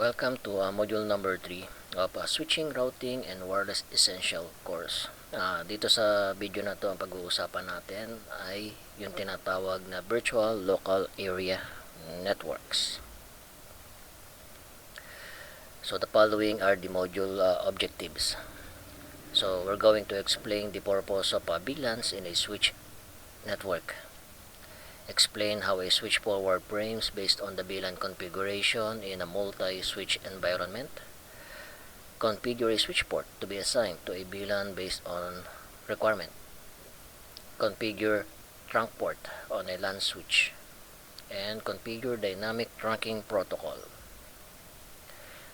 Welcome to module number 3 of Switching, Routing, and Wireless Essential course. Dito sa video na to, ang pag-uusapan natin ay yung tinatawag na Virtual Local Area Networks. So the following are the module objectives. So we're going to explain the purpose of VLANs in a switch network. Explain how a switch forward frames based on the VLAN configuration in a multi-switch environment. Configure a switch port to be assigned to a VLAN based on requirement. Configure trunk port on a LAN switch. And configure dynamic trunking protocol.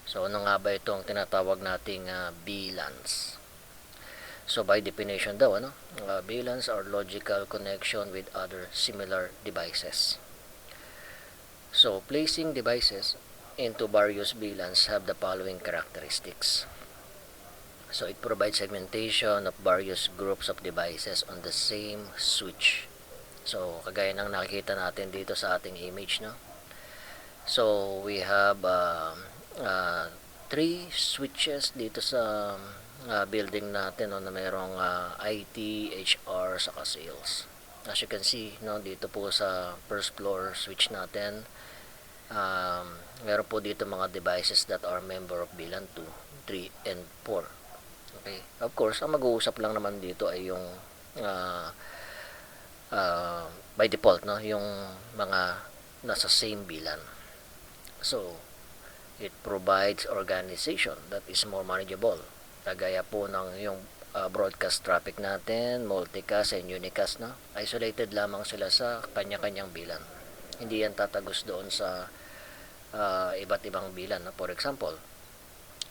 So ano nga ba itong tinatawag nating VLANs? So by definition daw, VLANs are logical connection with other similar devices. So placing devices into various VLANs have the following characteristics. So it provides segmentation of various groups of devices on the same switch. So kagaya ng nakikita natin dito sa ating image, no? So we have 3 switches dito sa building natin, no, na mayroong IT, HR, saka sales. As you can see, no, dito po sa first floor switch natin, meron po dito mga devices that are member of VLAN 2, 3, and 4. Okay. Of course, ang mag-uusap lang naman dito ay yung by default, no, yung mga nasa same VLAN. So it provides organization that is more manageable. Kagaya po ng yung broadcast traffic natin, multicast and unicast, no? Isolated lamang sila sa kanya-kanyang VLAN. Hindi yan tatagos doon sa iba't ibang VLAN, no? For example,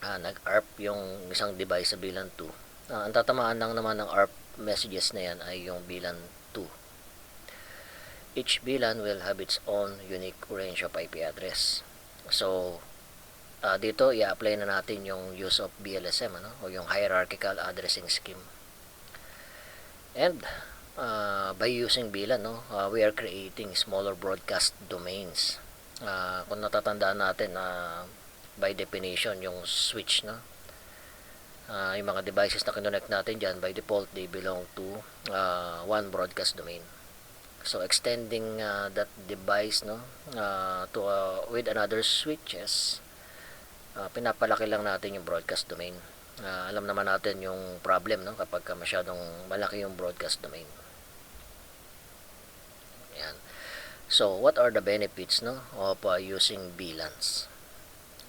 nag-ARP yung isang device sa VLAN 2. Ang tatamaan lang naman ng ARP messages na yan ay yung VLAN 2. Each VLAN will have its own unique range of IP address. So dito i-apply na natin yung use of BLSM, o yung hierarchical addressing scheme. And by using VLAN, we are creating smaller broadcast domains. Kung natatandaan natin, by definition yung switch, yung mga devices na kinonect natin dyan, by default they belong to one broadcast domain. So extending that device, to with another switches, pinapalaki lang natin yung broadcast domain. Alam naman natin yung problem, kapag masyadong malaki yung broadcast domain. Yan. So what are the benefits, of using VLANs?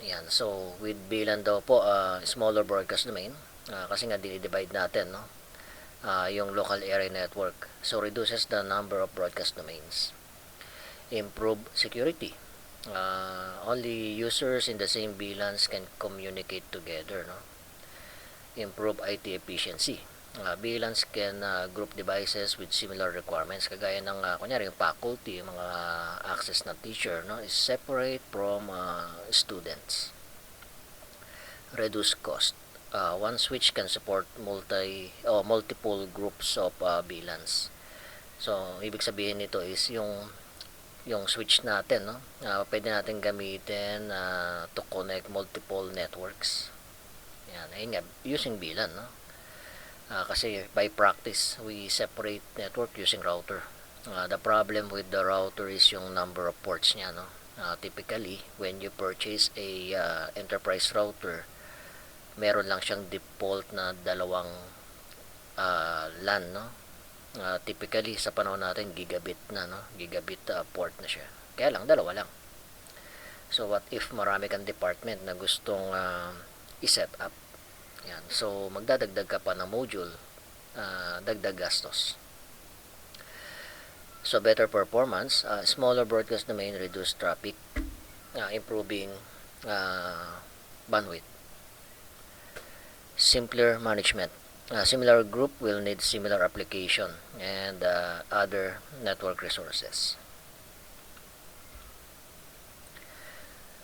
Yan. So with VLAN daw po, smaller broadcast domain, kasi nga dinidivide natin, yung local area network. So reduces the number of broadcast domains. Improve security. Only users in the same VLANs can communicate together, Improve IT efficiency. VLANs can group devices with similar requirements, kagaya ng kunyari yung faculty, yung mga access na teacher, is separate from students. Reduce cost. One switch can support multiple groups of VLANs. So ibig sabihin nito is yung switch natin, pwede natin gamitin to connect multiple networks. Yan, ayun nga, using VLAN, kasi by practice we separate network using router. The problem with the router is yung number of ports niya, typically when you purchase a enterprise router, meron lang siyang default na dalawang LAN, typically sa panahon natin gigabit na, gigabit port na siya, kaya lang dalawa lang. So what if marami kang department na gustong i-set up? Yan. So magdadagdag ka pa ng module, dagdag gastos. So better performance, smaller broadcast domain, reduce traffic, improving bandwidth. Simpler management. Similar group will need similar application and other network resources.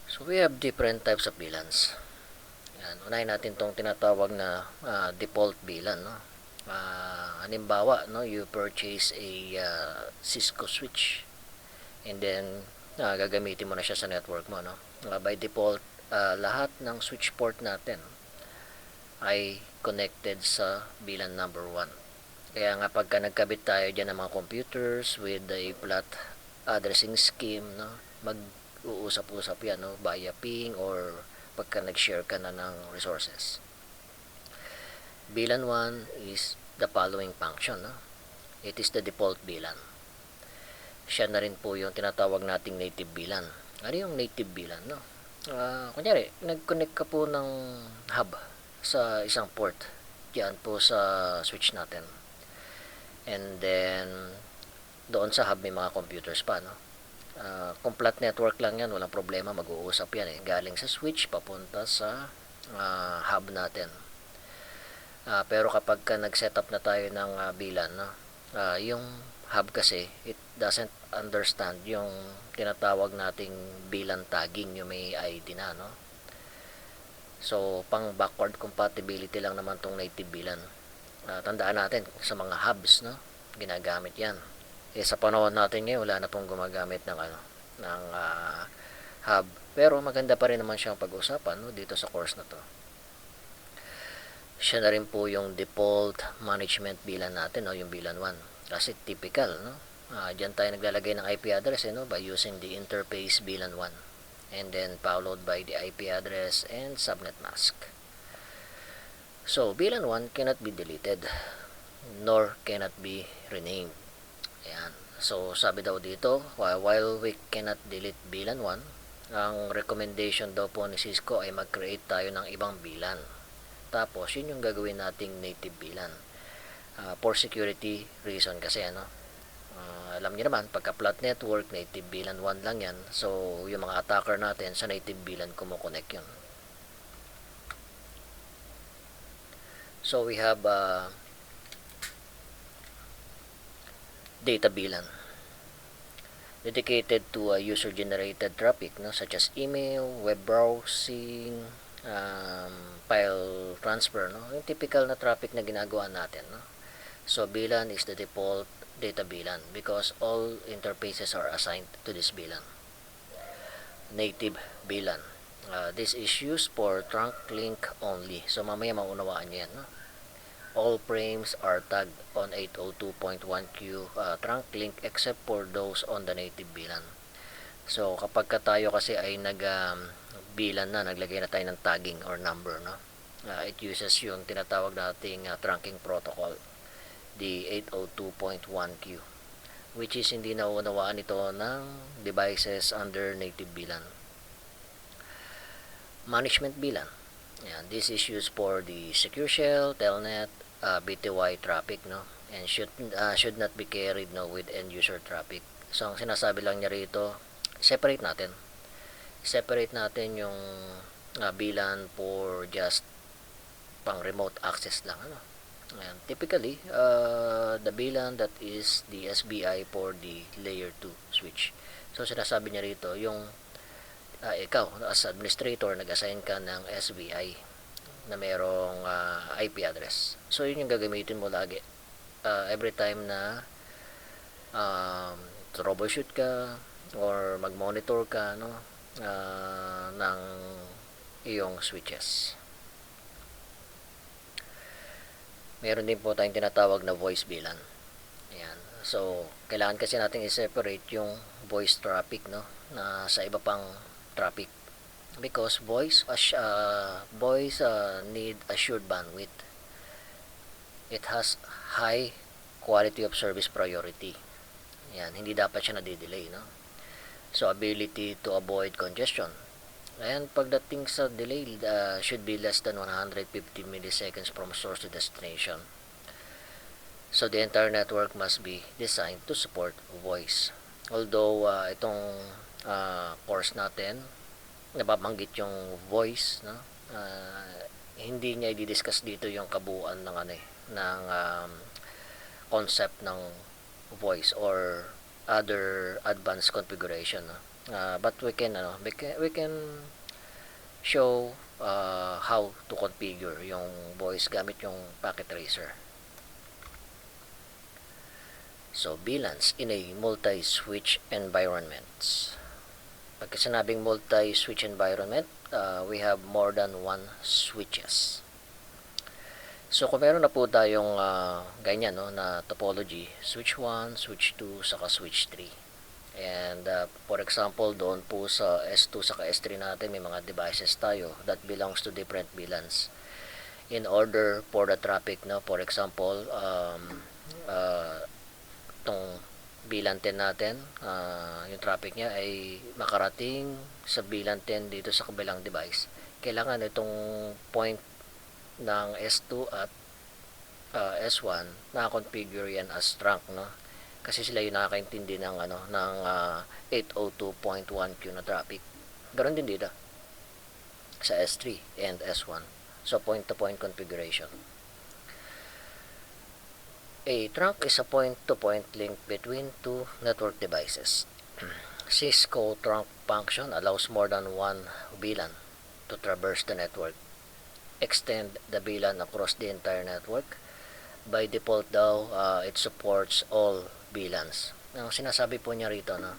So we have different types of VLANs. Yan, unahin natin tong tinatawag na default VLAN, halimbawa, you purchase a Cisco switch and then gagamitin mo na siya sa network mo, by default lahat ng switch port natin ay connected sa VLAN number 1. Kaya nga pagka nagkabit tayo dyan ng mga computers with a flat addressing scheme, no, mag-uusap-usap yan, no, via ping or pagka nag-share ka na ng resources. VLAN 1 is the following function. No? It is the default VLAN. Siya na rin po yung tinatawag nating native VLAN. Ano yung native VLAN? No? Kunyari, nag-connect ka po ng hub sa isang port diyan po sa switch natin. And then, doon sa hub may mga computers pa. No? Kung flat network lang yan, walang problema, mag-uusap yan. Galing sa switch, papunta sa hub natin. Pero kapag nag-setup na tayo ng VLAN, no? Yung hub kasi, it doesn't understand yung tinatawag nating VLAN tagging, yung may ID na, no? So, pang backward compatibility lang naman tong native VLAN. Tandaan natin, sa mga hubs, no? Ginagamit yan. Sa panahon natin ngayon, wala na pong gumagamit ng, hub. Pero maganda pa rin naman siyang pag-usapan, no? Dito sa course na to. Siya na rin po yung default management VLAN natin, no? Yung VLAN 1. Kasi typical, no? Diyan tayo naglalagay ng IP address, no? By using the interface VLAN 1. And then followed by the IP address and subnet mask. So, VLAN 1 cannot be deleted, nor cannot be renamed. Ayan. So, sabi daw dito, while we cannot delete VLAN 1, ang recommendation daw po ni Cisco ay mag-create tayo ng ibang VLAN. Tapos, yun yung gagawin nating native VLAN. For security reason kasi, ano. Alam niyo naman, pagka flat network, native VLAN 1 lang yan. So, yung mga attacker natin sa native VLAN, kumukonect yun. So, we have data VLAN dedicated to user-generated traffic, no, such as email, web browsing, file transfer, no? Yung typical na traffic na ginagawa natin, no? So, VLAN is the default data VLAN because all interfaces are assigned to this VLAN. Native VLAN. This is used for trunk link only. So, mamaya maunawaan nyo yan, no? All frames are tagged on 802.1q trunk link except for those on the native VLAN. So, kapag tayo kasi ay VLAN na, naglagay na tayo ng tagging or number, no? It uses yung tinatawag nating trunking protocol, the 802.1q, which is hindi nauunawaan ito ng devices under native VLAN. Management VLAN. Yan, this is used for the secure shell, telnet, BTY traffic, no? And should not be carried, no, with end user traffic. So, ang sinasabi lang niya rito, separate natin yung VLAN for just pang remote access lang, ano. Ayan. Typically, the VLAN that is the SBI for the layer 2 switch. So, sinasabi niya rito, yung ikaw, as administrator, nag-assign ka ng SBI na mayroong IP address. So, yun yung gagamitin mo lagi. Every time na troubleshoot ka or mag-monitor ka, no, ng iyong switches. Meron din po tayong tinatawag na voice VLAN. Ayan. So, kailangan kasi natin i-separate yung voice traffic, no, na sa iba pang traffic. Because voice need assured bandwidth. It has high quality of service priority. Yan, hindi dapat siya nadidelay, no? So, ability to avoid congestion. Ayan, pagdating sa delay, should be less than 150 milliseconds from source to destination. So, the entire network must be designed to support voice. Although, itong course natin, nababanggit yung voice, no? Hindi niya i-discuss dito yung kabuuan ng ng concept ng voice or other advanced configuration, no? But we can show how to configure yung voice gamit yung packet tracer. So, VLANs in a multi-switch environments. Pagka sinabing multi-switch environment, we have more than one switches. So kung meron na po tayong ganyan no, na topology, switch 1, switch 2, saka switch 3. And for example, doon po sa S2 saka S3 natin may mga devices tayo that belongs to different VLANs. In order for the traffic, no, for example, tong VLAN 10 natin, yung traffic niya ay makarating sa VLAN 10 dito sa kabilang device. Kailangan itong point ng S2 at S1 na-configure yan as trunk, no? Kasi sila yung nakakaintindi ng ng 802.1q na traffic. Ganon din dito sa S3 and S1. So point to point configuration. A trunk is a point to point link between two network devices. Cisco trunk function allows more than one VLAN to traverse the network. Extend the VLAN across the entire network. By default daw, it supports all VLANs. Ang sinasabi po niya rito, no,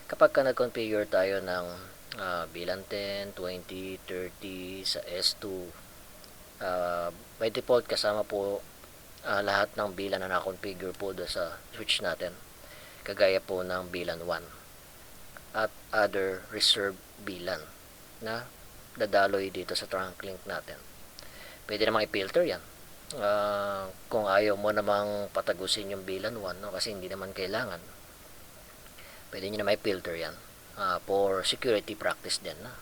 kapag ka nag-configure tayo ng VLAN 10, 20, 30 sa S2, by default kasama po lahat ng VLAN na na-configure po do sa switch natin. Kagaya po ng VLAN 1 at other reserved VLAN na dadaloy dito sa trunk link natin. Pwede namang i-filter yan. Kung ayaw mo namang patagusin yung VLAN 1, no, kasi hindi naman kailangan, pwede nyo naman i-filter yan for security practice din. No?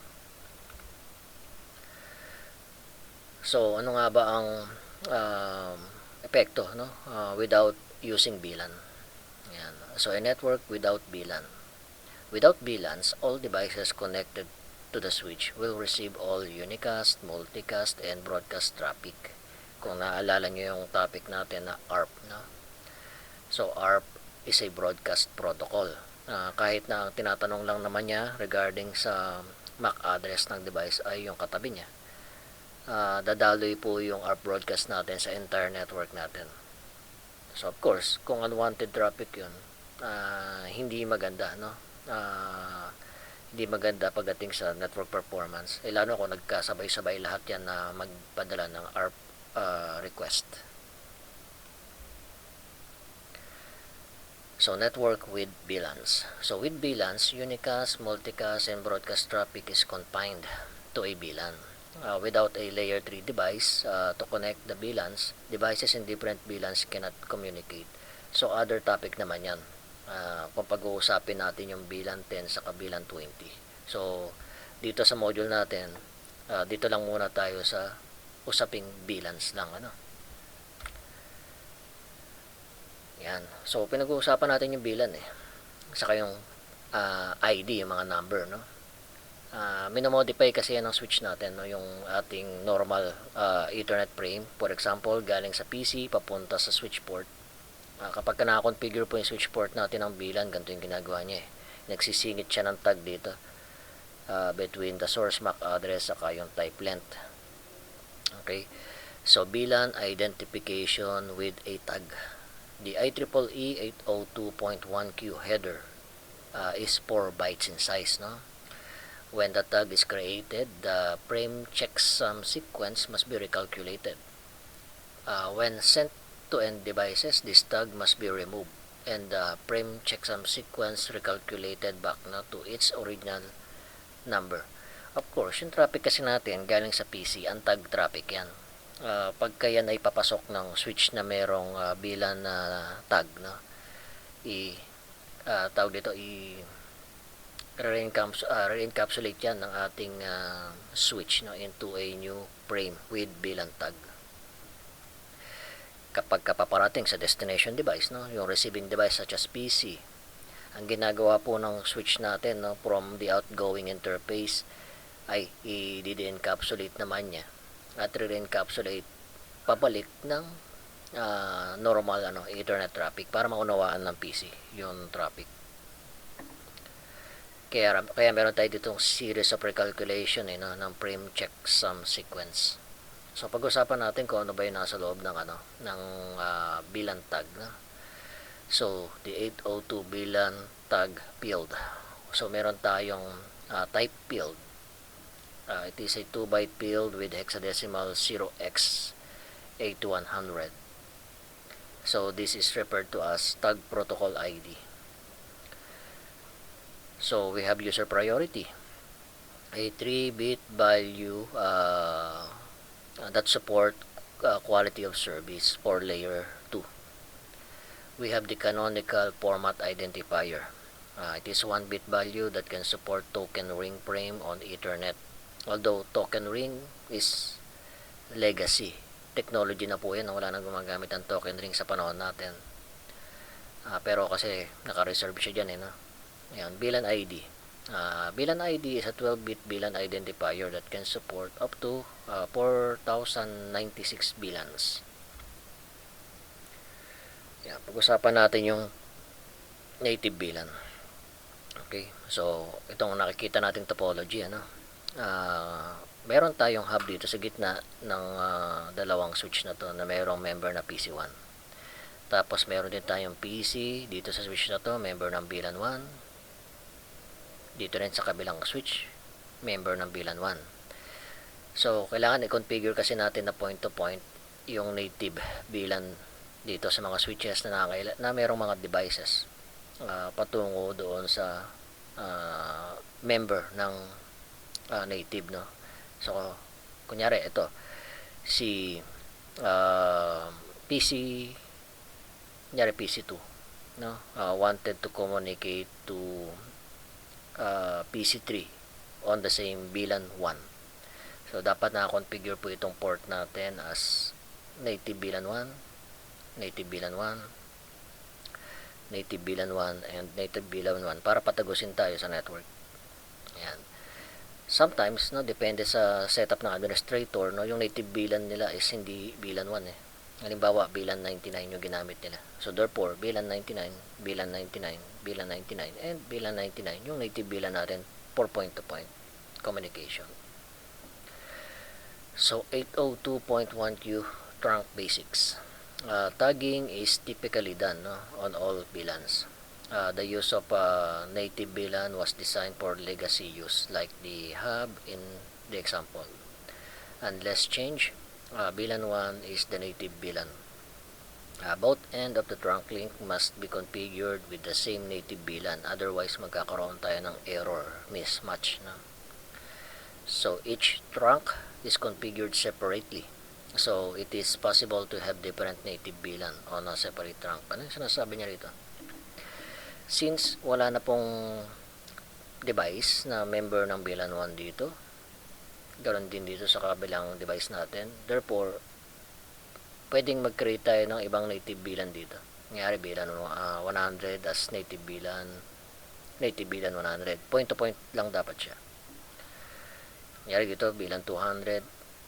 So, ano nga ba ang epekto, no, without using VLAN? Yan. So, a network without VLAN. Without VLANs, all devices connected to the switch will receive all unicast, multicast, and broadcast traffic. Kung naalala nyo yung topic natin na ARP, no? So ARP is a broadcast protocol. Kahit na ang tinatanong lang naman niya regarding sa MAC address ng device ay yung katabi niya, dadaloy po yung ARP broadcast natin sa entire network natin. So of course, kung unwanted traffic yun, hindi maganda, no? Hindi maganda pagdating sa network performance. Lalo kung nagkasabay-sabay lahat yan na magpadala ng ARP request. So, network with VLANs. So, with VLANs, unicast, multicast, and broadcast traffic is confined to a VLAN. Without a layer 3 device to connect the VLANs, devices in different VLANs cannot communicate. So, other topic naman yan. Kung pag-uusapin natin yung VLAN 10 sa VLAN 20. So, dito sa module natin, dito lang muna tayo sa usaping VLANs lang, ano. Yan. So, pinag-uusapan natin yung VLAN saka yung ID, yung mga number, no. Minomodify kasi yan ang switch natin, no, yung ating normal Ethernet frame. For example, galing sa PC papunta sa switch port. Kapag naka-configure po yung switch port natin ng VLAN, ganito yung ginagawa niya. Nagsisingit siya ng tag dito between the source MAC address saka yung type length. Okay, so VLAN identification with a tag. The IEEE 802.1q header is 4 bytes in size, no? When the tag is created, the frame checksum sequence must be recalculated. When sent to end devices, this tag must be removed and the frame checksum sequence recalculated back to its original number. Of course, yung traffic kasi natin galing sa PC, ang tag traffic yan. Pagka yan ay papasok ng switch na merong VLAN na tag, no, tawag dito, re-encapsulate yan ng ating switch, no, into a new frame with VLAN tag. Kapag kapaparating sa destination device, no, yung receiving device such as PC, ang ginagawa po ng switch natin, no, from the outgoing interface ay i-de-encapsulate naman niya at re-encapsulate pabalik ng normal Ethernet traffic para maunawaan ng PC yung traffic. Kaya meron tayo ditong series of recalculation ng frame checksum sequence. So pag-usapan natin kung ano ba yung nasa loob ng ng VLAN tag, no? So the 802 VLAN tag field So meron tayong type field. It is a 2-byte field with hexadecimal 0x 8 to 100. So this is referred to as tag protocol ID. So we have user priority, a 3-bit value that support quality of service for layer 2. We have the canonical format identifier. It is 1-bit value that can support token ring frame on Ethernet. Although token ring is legacy technology na po yan, wala nang gumagamit ng token ring sa panahon natin. Pero kasi naka-reserve siya dyan, no? Ayan, VLAN ID. VLAN ID is a 12-bit VLAN identifier that can support up to 4096 VLANs. Ayan, pag-usapan natin yung native VLAN. Okay, so itong nakikita nating topology, ano? Meron tayong hub dito sa gitna ng dalawang switch na to na mayroong member na PC1. Tapos meron din tayong PC dito sa switch na to, member ng VLAN 1. Dito rin sa kabilang switch, member ng VLAN 1. So kailangan i-configure kasi natin na point to point yung native VLAN dito sa mga switches na mayroong mga devices patungo doon sa member ng native, no? So kunyari ito si PC, kunyari PC2, no? Wanted to communicate to PC3 on the same VLAN 1. So dapat na-configure po itong port natin as native VLAN 1, native VLAN 1, native VLAN 1, and native VLAN 1 para patagusin tayo sa network. Ayan. Sometimes, no, depende sa setup ng administrator, no, yung native VLAN nila is hindi VLAN 1 eh. Halimbawa, VLAN 99 yung ginamit nila. So therefore, VLAN 99, VLAN 99, VLAN 99, and VLAN 99 yung native VLAN natin for point-to-point communication. So 802.1q trunk basics. Tagging is typically done, no, on all VLANs. The use of native VLAN was designed for legacy use, like the hub in the example. Unless change, VLAN 1 is the native VLAN. Both end of the trunk link must be configured with the same native VLAN, otherwise magkakaroon tayo ng error mismatch, no? So each trunk is configured separately. So it is possible to have different native VLAN on a separate trunk. Ano yung sinasabi niya rito? Since wala na pong device na member ng VLAN 1 dito, ganoon din dito sa kabilang device natin, therefore pwedeng mag-create tayo ng ibang native VLAN dito. Nangyari VLAN 100 as native VLAN 100, point to point lang dapat siya. Nangyari dito VLAN 200,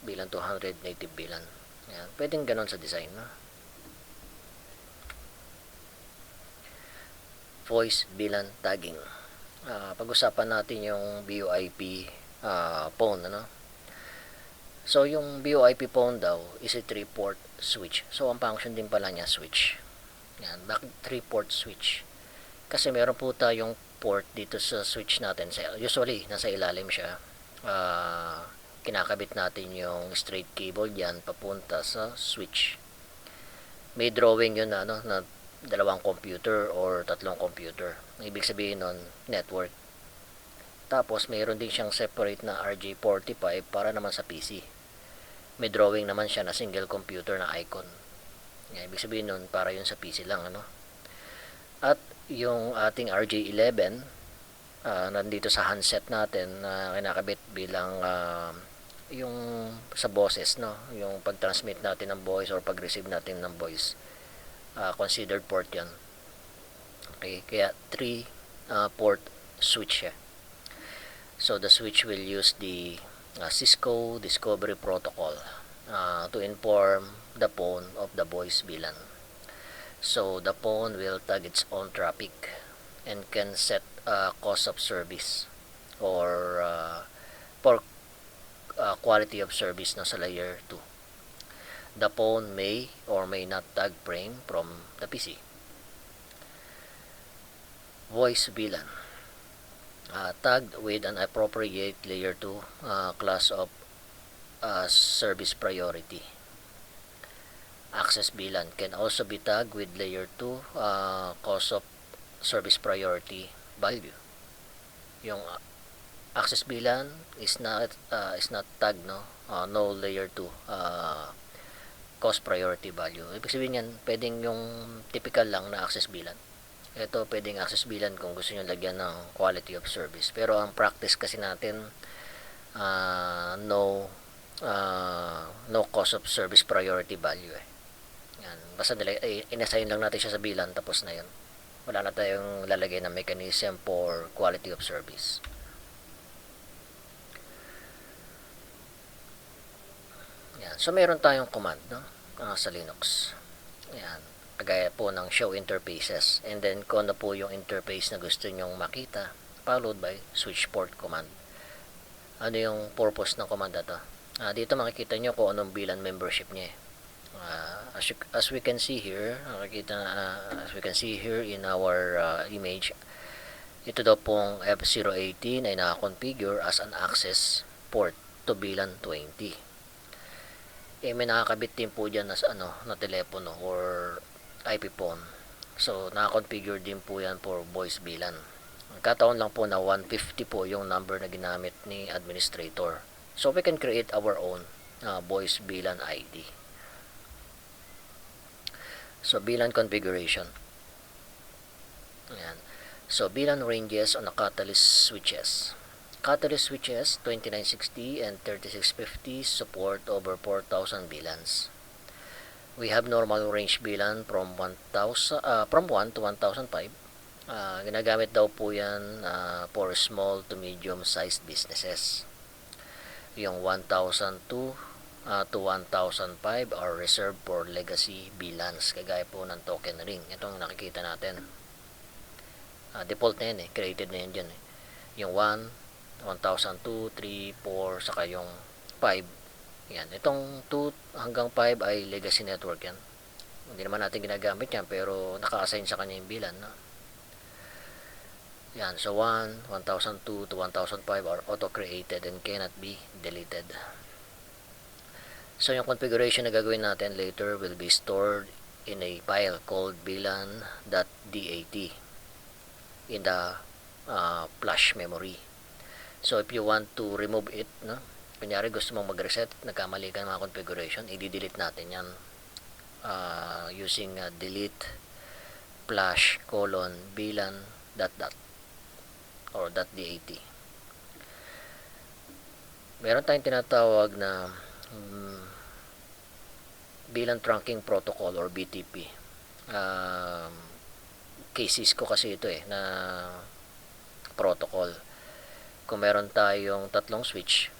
VLAN 200 native VLAN. Ayan, pwedeng ganon sa design, no? Voice VLAN tagging. Pag-usapan natin yung VoIP phone, ano? So yung VoIP phone daw is a 3-port switch. So ang function din pala niya switch. Yan, bakit 3-port switch? Kasi meron po tayong port dito sa switch natin. Usually nasa ilalim siya. Kinakabit natin yung straight cable diyan papunta sa switch. May drawing yun na, no, na dalawang computer or tatlong computer. Ibig sabihin nun, network. Tapos, mayroon din siyang separate na RJ45 para naman sa PC. May drawing naman siya na single computer na icon. Ibig sabihin nun, para yun sa PC lang, ano? At yung ating RJ11, nandito sa handset natin na kinakabit bilang yung sa boses, no? Yung pag-transmit natin ng voice or pag-receive natin ng voice. Considered port yan. Okay, kaya 3-port switch siya. So the switch will use the Cisco Discovery Protocol to inform the phone of the voice VLAN. So the phone will tag its own traffic and can set cost of service or for quality of service na sa layer 2. The phone may or may not tag frame from the PC. Voice VLAN. tagged with an appropriate layer 2 class of service priority. Access VLAN can also be tagged with layer 2 cost of service priority value. Yung access VLAN is not tagged, no layer 2 cost priority value. Ibig sabihin yan, pwedeng yung typical lang na access VLAN. Ito pwedeng access VLAN kung gusto niyo lagyan ng quality of service. Pero ang practice kasi natin, no cost of service priority value Yan. Basta inassign lang natin siya sa VLAN, tapos na yun. Wala na tayong lalagay na mechanism for quality of service. Yan. So meron tayong command, sa Linux. Yan. Kagaya po ng show interfaces, and then kung ano po yung interface na gusto nyong makita, followed by switch port command. Ano yung purpose ng command na to? Dito makikita nyo kung anong VLAN membership niya. As we can see here, in our image, ito daw pong F018 ay nakakonfigure as an access port to VLAN 20. May nakakabit din po dyan na telepono or IP phone. So, nakakonfigure din po yan for voice VLAN. Kataon lang po na 150 po yung number na ginamit ni administrator. So, we can create our own voice VLAN ID. So, VLAN configuration. Ayan. So, VLAN ranges on the Catalyst switches. Catalyst switches 2960 and 3650 support over 4,000 VLANs. We have normal range VLAN from 1 to 1,005. Ginagamit daw po yan for small to medium sized businesses. Yung 1,002 to 1,005 are reserved for legacy VLANs, kagaya po ng token ring. Itong nakikita natin. Default na yan created na yan dyan Yung 1, 1,002, 3, 4, saka yung 5. Yan. Itong 2 hanggang 5 ay legacy network yan. Hindi naman natin ginagamit yan, pero naka-assign sa kanya yung VLAN. Yan. So 1, 1,002 to 1,005 are auto-created and cannot be deleted. So yung configuration na gagawin natin later will be stored in a file called vlan.dat in the flash memory. So if you want to remove it, kunyari gusto mong mag-reset, nagkamali ka ng mga configuration, i-delete natin yan using delete flash vlan.dat or .dat. Meron tayong tinatawag na VLAN trunking protocol or BTP. Cases ko kasi ito na protocol. Kung meron tayong tatlong switch,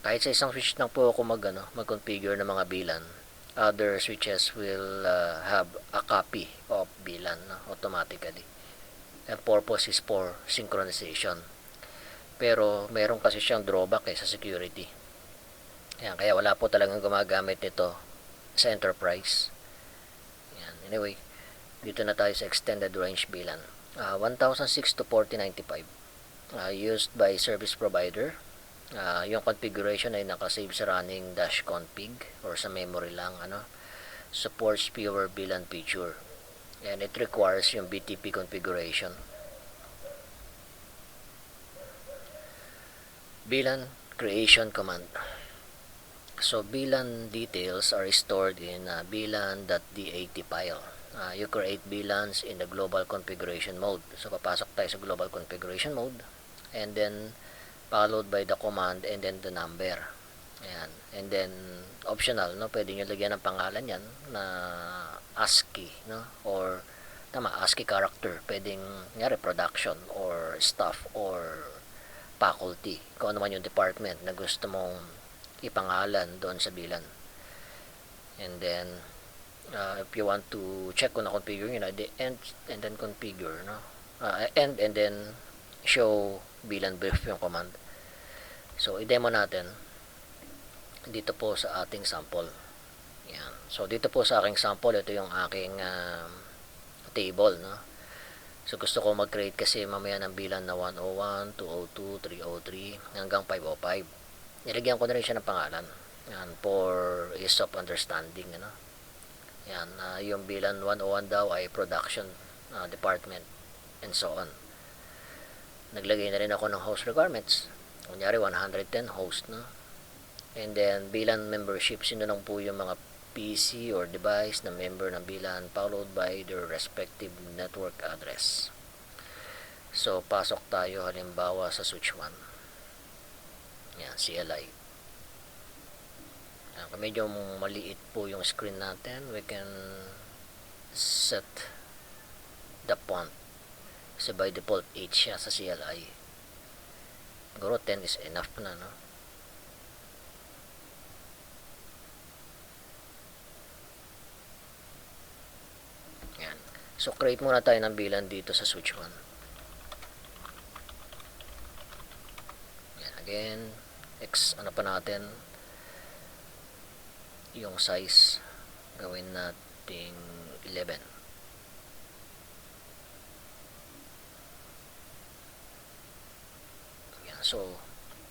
kahit sa isang switch lang po ako mag-configure ng mga VLAN, other switches will have a copy of VLAN automatically. And purpose is for synchronization. Pero meron kasi siyang drawback sa security. Yan, kaya wala po talagang gumagamit nito sa enterprise. Yan. Anyway, dito na tayo sa extended range VLAN. 1006 to 4095. Used by service provider. Yung configuration ay nakasave sa running -config or sa memory lang. Supports pure VLAN feature. And it requires yung BTP configuration. VLAN creation command. So VLAN details are stored in vlan.dat file. You create VLANs in the global configuration mode. So papasok tayo sa global configuration mode, and then followed by the command and then the number. Ayan. And then optional, pwede nyo lagyan ng pangalan yan na ASCII, or ASCII character. Pwedeng production or staff or faculty, kung ano man yung department na gusto mong ipangalan doon sa VLAN. And then if you want to check kung na-configure nyo na, end and then configure, end and then show VLAN brief yung command. So i-demo natin dito po sa ating sample. So dito po sa aking sample, ito yung aking table, So gusto ko mag-create kasi mamaya ng bilan na 101, 202, 303 hanggang 505. Nilagyan ko na rin siya ng pangalan. Yan, for ease of understanding, ano. Yan, yung bilan 101 daw ay production department and so on. Naglagay na rin ako ng host requirements. Kunyari 110 host, no. And then bilan membership, sino lang po yung mga PC or device na member ng bilan, followed by their respective network address. So pasok tayo halimbawa sa switch 1. Yan, CLI. Yan, kung medyo maliit po yung screen natin, we can set the font. Kasi by default 8 siya sa CLI. Siguro 10 is enough na, no? Yan. So create muna tayo ng bilan dito sa switch 1. Yan, again, ano pa natin, yung size, gawin nating 11. Yan, so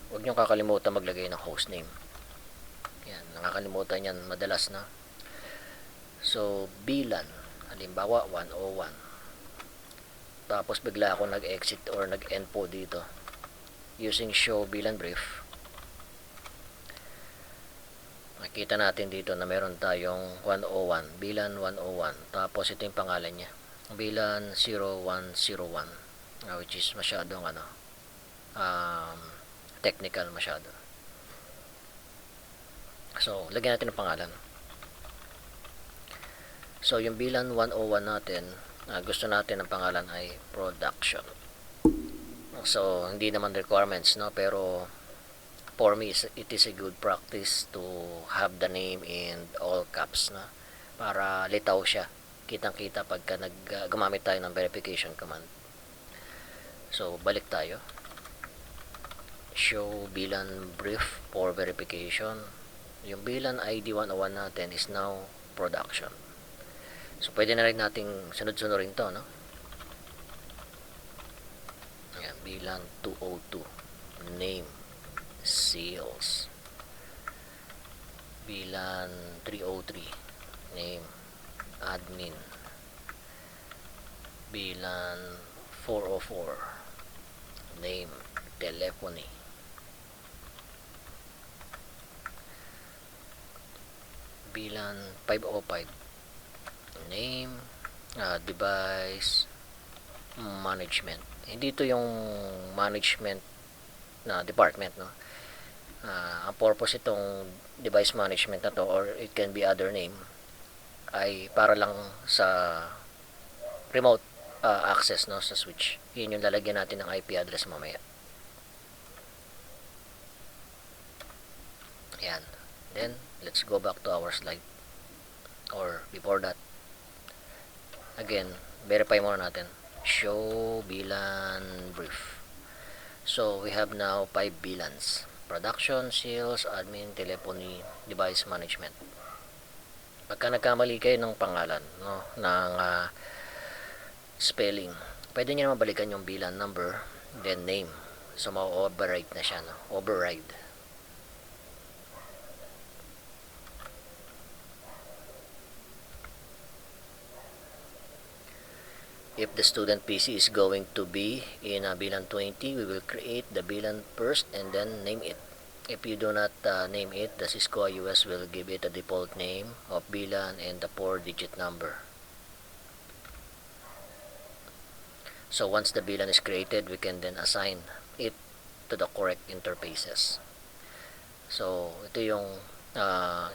huwag nyo kakalimutan maglagay ng hostname. Yan, nakakalimutan yan madalas na. So bilan, halimbawa 101, tapos bigla ako nag-exit or nag-end po dito using show bilan brief. Makikita natin dito na meron tayong 101, bilan 101, tapos ito yung pangalan niya, bilan 0101, which is masyadong technical masyado. So lagyan natin ng pangalan. So yung bilan 101 natin, gusto natin ang pangalan ay production. So hindi naman requirements, no, pero for me it is a good practice to have the name in all caps, na para litaw siya, kitang-kita pagka gumamit tayo ng verification command. So balik tayo, show bilan brief for verification. Yung bilan ID 101 natin is now production. So pwede na rin nating sunod-sunurin to, no? Ayan, bilan 202, name sales. Bilan 303, name admin. Bilan 404, name telephony. Bilan 505, name device management. Hindi ito yung management na department, no. Ang purpose itong device management na to, or it can be other name, ay para lang sa remote access, no, sa switch. Yun yung lalagyan natin ng IP address mamaya. Yan. Then let's go back to our slide, or before that, again, verify muna natin, show bilan brief. So we have now 5 bilans: production, sales, admin, telephony, device management. Pagka nagkamali kayo ng pangalan, no, ng spelling, pwede nyo naman balikan yung bilan number, then name. So ma-override na siya, no? Override. If the student PC is going to be in bilan 20, we will create the bilan first and then name it. If you do not name it, the Cisco US will give it a default name of bilan and the 4-digit number. So once the bilan is created, we can then assign it to the correct interfaces. So ito yung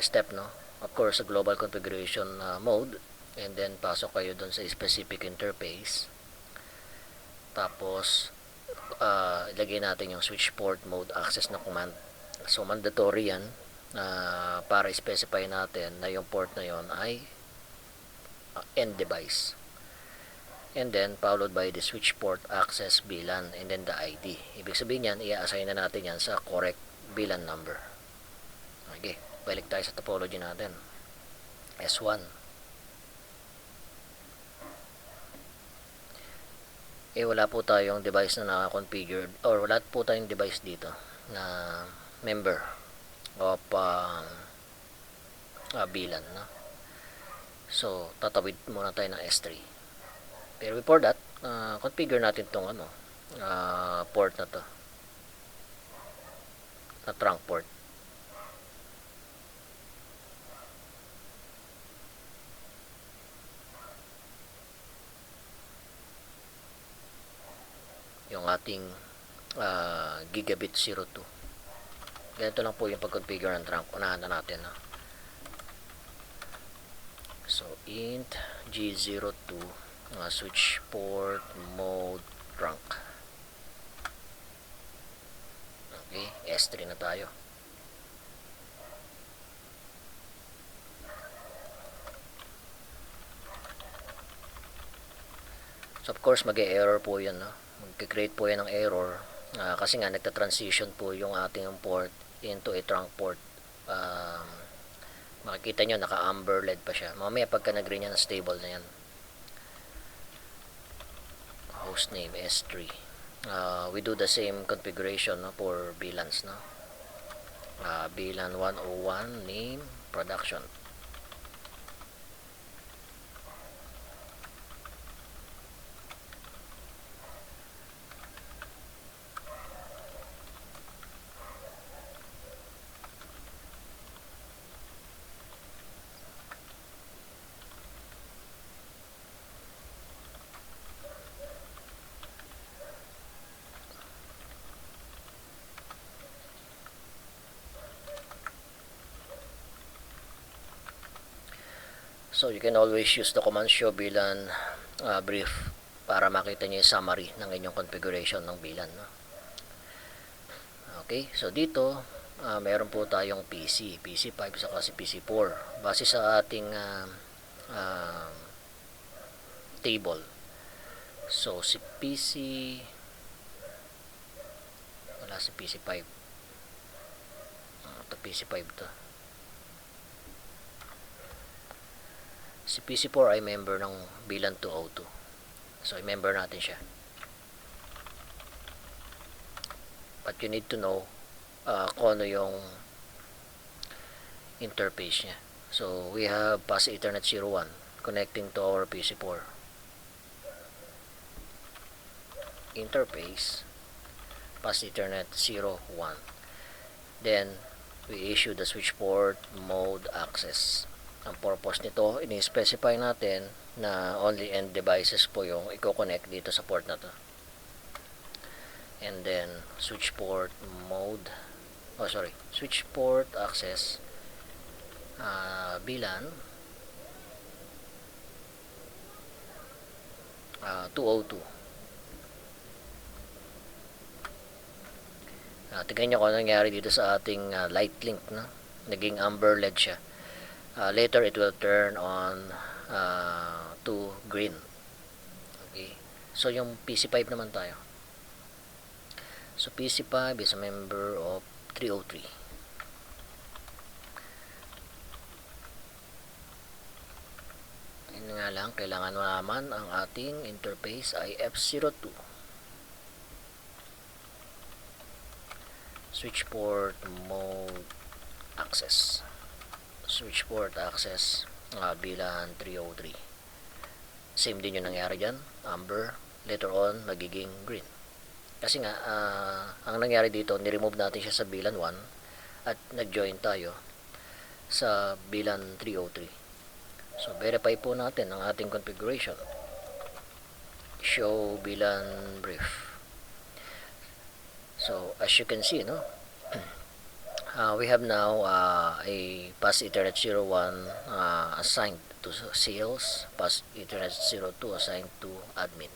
step, no. Of course, sa global configuration mode, and then pasok kayo doon sa specific interface, tapos ilagay natin yung switch port mode access na command. So mandatory yan para specify natin na yung port na yon ay end device, and then followed by the switch port access bilan and then the ID. Ibig sabihin yan, i-assign na natin yan sa correct bilan number. Okay, balik tayo sa topology natin. S1, wala po tayong device na naka-configured or wala po tayong device dito na member of VLAN, no? So tatawid muna tayo ng S3. Pero before that, configure natin tong port na to, na trunk port. Yung ating gigabit 02. Ganito lang po yung pag-configure ng trunk. Unahan na natin, no? So int g02 switch port mode trunk. Okay, S3 na tayo. So of course mag-e-error po 'yan, no? Mag-create po 'yan ng error kasi nga nagta-transition po yung ating port into a trunk port. Makikita nyo naka-amber LED pa siya. Mamaya pagka nag-green yan, stable na yan. Hostname S3. We do the same configuration, no, for VLANs, no? VLAN 101 name production. So you can always use the command show VLAN brief para makita nyo yung summary ng inyong configuration ng VLAN, no? Okay, so dito meron po tayong PC5 saka si PC4 base sa ating table. So si PC, wala si PC5, ito PC5 to. Si PC4 ay member ng VLAN 202. So i-member natin siya. But you need to know kung ano yung interface niya. So we have PAS Ethernet 01 connecting to our PC4. Interface PAS Ethernet 01. Then we issue the switch port mode access. Ang purpose nito, ini-specify natin na only end devices po yung i-connect dito sa port na to. And then switch port mode, switch port access VLAN 202. Tignan nyo kung ano nangyari dito sa ating light link, no? Naging amber LED siya. Later it will turn on to green. Okay, so yung PC5 naman tayo. So PC5 is a member of 303. Yun nga lang, kailangan malaman ang ating interface ay F02. Switch port mode access. Switch port access VLAN 303. Same din yung nangyari dyan, amber, later on magiging green. Kasi nga ang nangyari dito, ni-remove natin siya sa VLAN 1 at nag-join tayo sa VLAN 303. So verify po natin ang ating configuration. Show VLAN brief. So as you can see, no, we have now a PAS Ethernet 01 assigned to sales, PAS Ethernet 02 assigned to admin.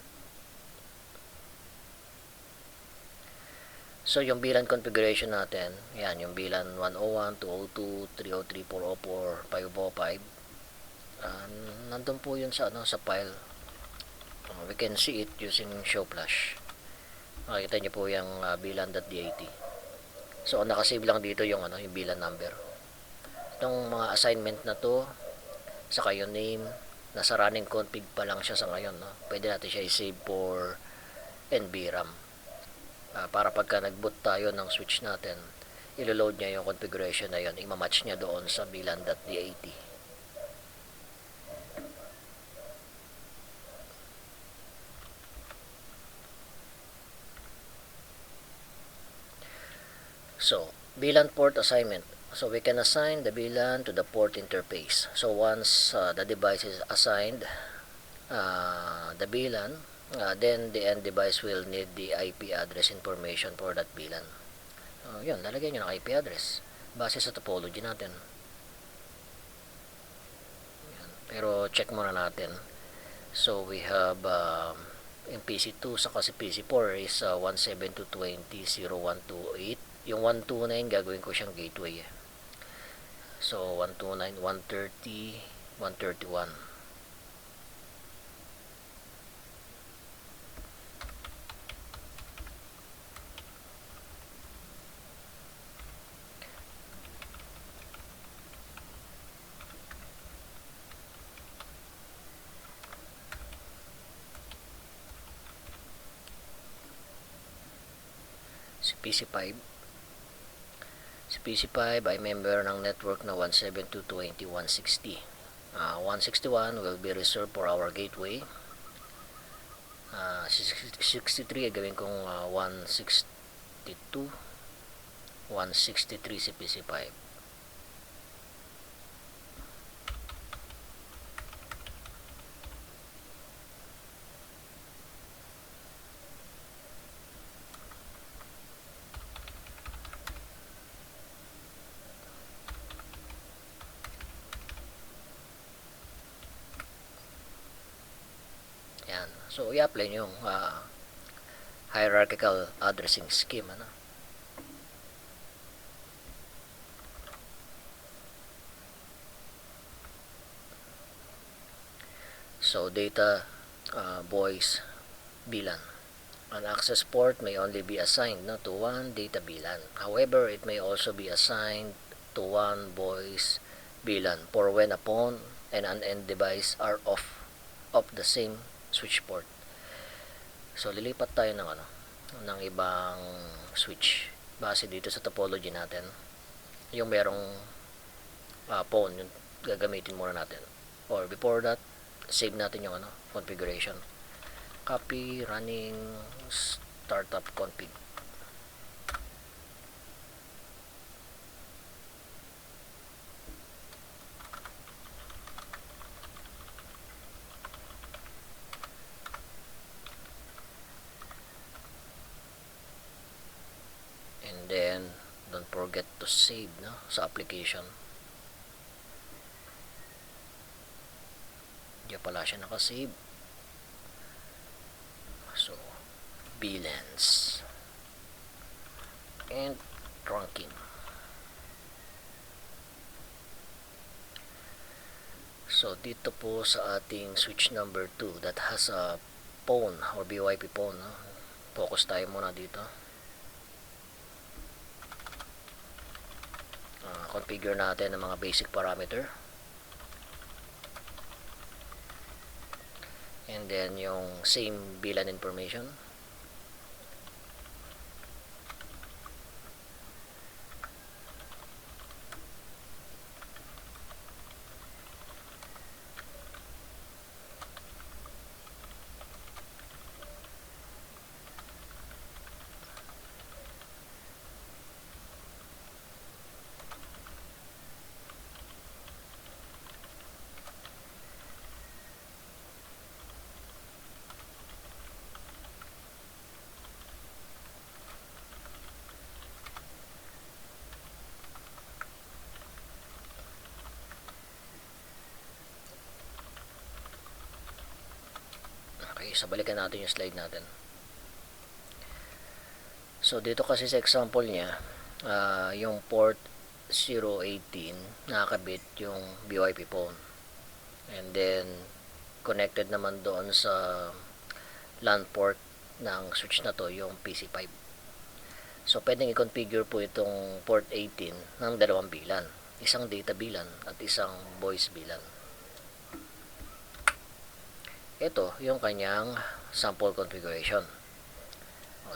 So yung VLAN configuration natin, yan yung VLAN 101, 202, 303, 404, 505. Nandun po yun sa sa file. We can see it using show flash. Makikita niyo po yung VLAN.dat. So nakasave lang dito yung yung VLAN number. Itong mga assignment na to, saka yung name, nasa running config pa lang siya sa ngayon, no? Pwede natin siya i-save for NVRAM. Para pagka nag-boot tayo ng switch natin, ilo-load niya yung configuration na yun, ima-match niya doon sa VLAN.dat. So, VLAN port assignment. So, we can assign the VLAN to the port interface. So, once the device is assigned the VLAN, then the end device will need the IP address information for that VLAN. Yun, lalagyan nyo ng IP address base sa topology natin. Yan. Pero check muna natin. So, we have yung PC2 sa kasi PC4 is 172.20.0128. Yung 129 gagawin ko siyang gateway. So 129, 130, 131. Si PC5 ay member ng network na 172.20.160. 161 will be reserved for our gateway. 63 ay gawin kong 162, 163 si PC5. Yan. So, i-apply nyo yung hierarchical addressing scheme. Ano? So, data, voice, VLAN. An access port may only be assigned to one data VLAN. However, it may also be assigned to one voice VLAN for when a phone and an end device are off of the same switch port. So, lilipat tayo ng ibang switch base dito sa topology natin. Yung merong phone, yung gagamitin muna natin. Or before that, save natin yung configuration. Copy running startup config. And then don't forget to save sa application. Hindi pala siya nakasave. So, VLANs and trunking. So, dito po sa ating switch number 2 that has a phone or BYP phone. Focus tayo muna dito. Configure natin ang mga basic parameter. And then yung same VLAN information. Okay, so balikan natin yung slide natin. So dito kasi sa example niya, yung port 018 nakakabit yung BYP phone. And then connected naman doon sa LAN port ng switch na to yung PC5. So pwedeng i-configure po itong port 18 ng dalawang VLAN. Isang data VLAN at isang voice VLAN. Ito yung kanyang sample configuration.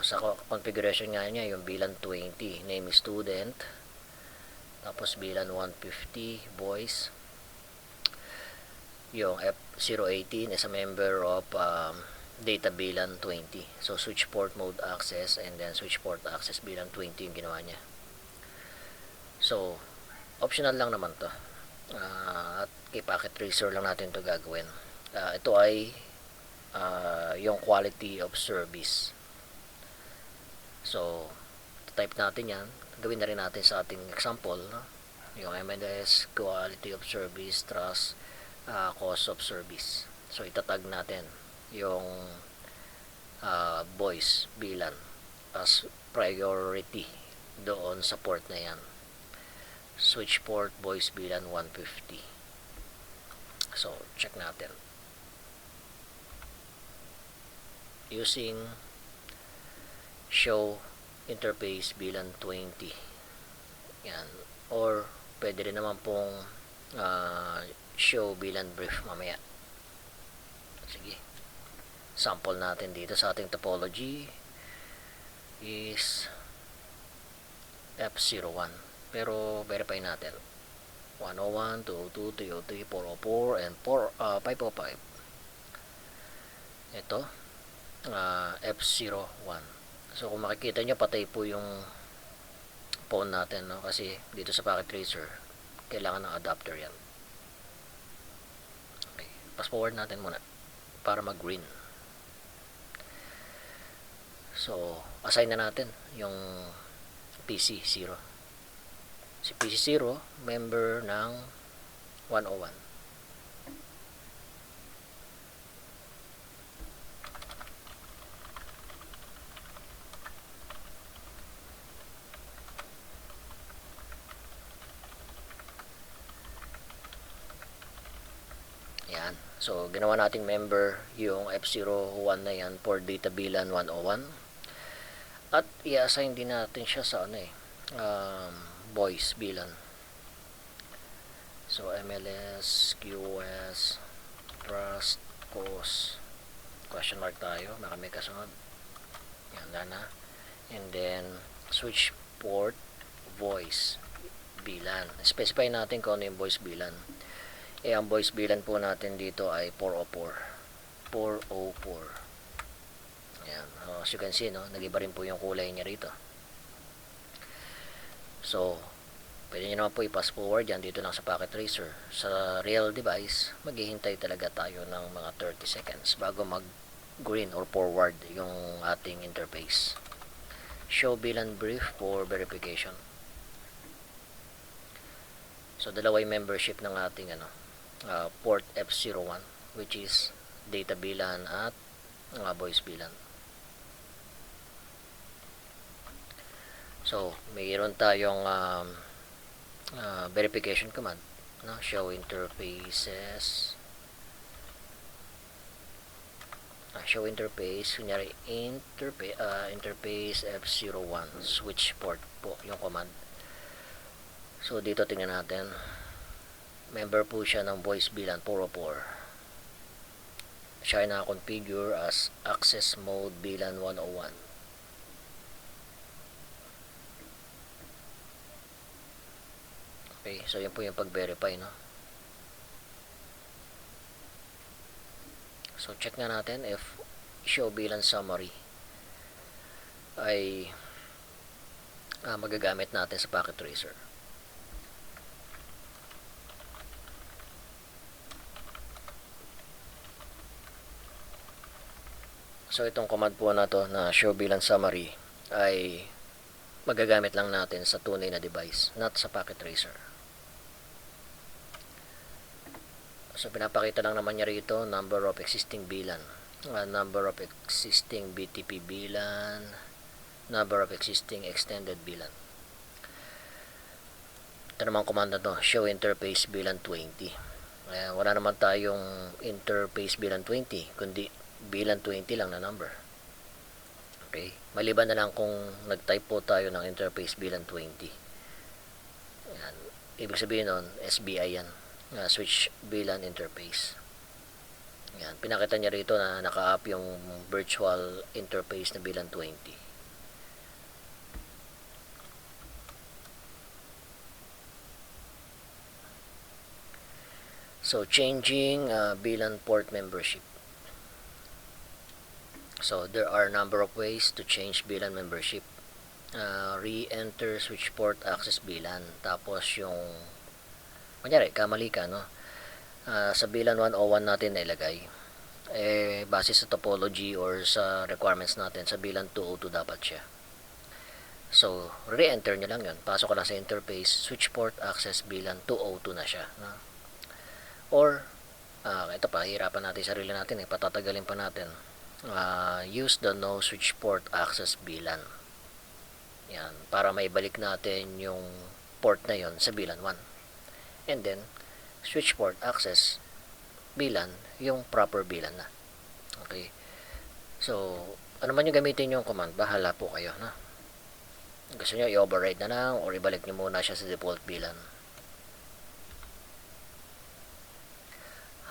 Sa configuration nga niya, yung VLAN 20, name is student, tapos VLAN 150, voice. Yung F018 is a member of data VLAN 20. So, switch port mode access and then switch port access VLAN 20 yung ginawa niya. So, optional lang naman to. At kay packet tracer lang natin to gagawin. Ito ay yung quality of service. So, type natin yan. Gawin na rin natin sa ating example, no? Yung MNS, quality of service, trust, cost of service. So, itatag natin yung voice VLAN as priority doon sa port na yan. Switch port voice VLAN 150. So, check natin. Using show interface VLAN 20. Yan. Or, pwede rin naman pong show VLAN brief mamaya. Sige. Sample natin dito sa ating topology is F01. Pero verify natin. 101, 202, 303, 404, and 505. Ito, F01. So, kung makikita nyo, patay po yung phone natin, no? Kasi dito sa packet tracer, kailangan ng adapter yan. Okay. Fast forward natin muna para mag-green. So, assign na natin yung PC0. Si PC0, member ng 101. Yan. So, ginawa nating member yung F01 na yan for data VLAN 101. At i-assign din natin siya sa voice VLAN. So, MLS, QoS, trust, cost, question mark tayo, baka may kasunod. Yan, na. And then, switch port, voice, VLAN. Specify natin kung ano yung voice VLAN. Ang voice VLAN po natin dito ay 404. 404. Yan. As you can see, no, nag-iba rin po yung kulay niya rito. So, pwede nyo naman po i-pass forward yan dito lang sa packet tracer. Sa real device, maghihintay talaga tayo ng mga 30 seconds bago mag-green or forward yung ating interface. Show VLAN brief for verification. So, dalawa yung membership ng ating port F01, which is data VLAN at voice VLAN. So, mayroon tayong verification command, no? Show interfaces. Show interface, kunyari interface F01 switch port po yung command. So, dito tingnan natin. Member po siya ng voice VLAN 404. Siya ay naka-configure as access mode VLAN 101. Okay, so yan po yung pag-verify, no? So, check nga natin if show VLAN summary ay magagamit natin sa packet tracer. So, itong command po na to na show VLAN summary ay magagamit lang natin sa tunay na device, not sa packet tracer. So, pinapakita lang naman niya rito number of existing VLAN, number of existing BTP VLAN, number of existing extended VLAN. Ito naman command na to, show interface VLAN 20. Wala naman tayong interface VLAN 20, kundi VLAN 20 lang na number. Okay, maliban na lang kung nag-type po tayo ng interface VLAN 20. Yan. Ibig sabihin nun, SBI yan. Switch VLAN interface. Yan. Pinakita niya rito na naka-up yung virtual interface na VLAN 20. So, changing VLAN port membership. So, there are a number of ways to change VLAN membership. Re-enter switch port access VLAN. Tapos, yung, kunyari, kamali ka, no? Sa VLAN 101 natin nailagay. Base sa topology or sa requirements natin, sa VLAN 202 dapat siya. So, re-enter nyo lang yun. Pasok ka lang sa interface, switch port access VLAN 202 na siya. No? Or, ito pa, hirapan natin sarili natin, patatagalin pa natin. Use the no switch port access VLAN. Yan, para maibalik natin yung port na yon sa VLAN 1. And then, switch port access VLAN, yung proper VLAN na. Okay. So, ano man yung gamitin yung command, bahala po kayo. No? Gusto nyo i-override na lang or ibalik nyo muna siya sa default VLAN.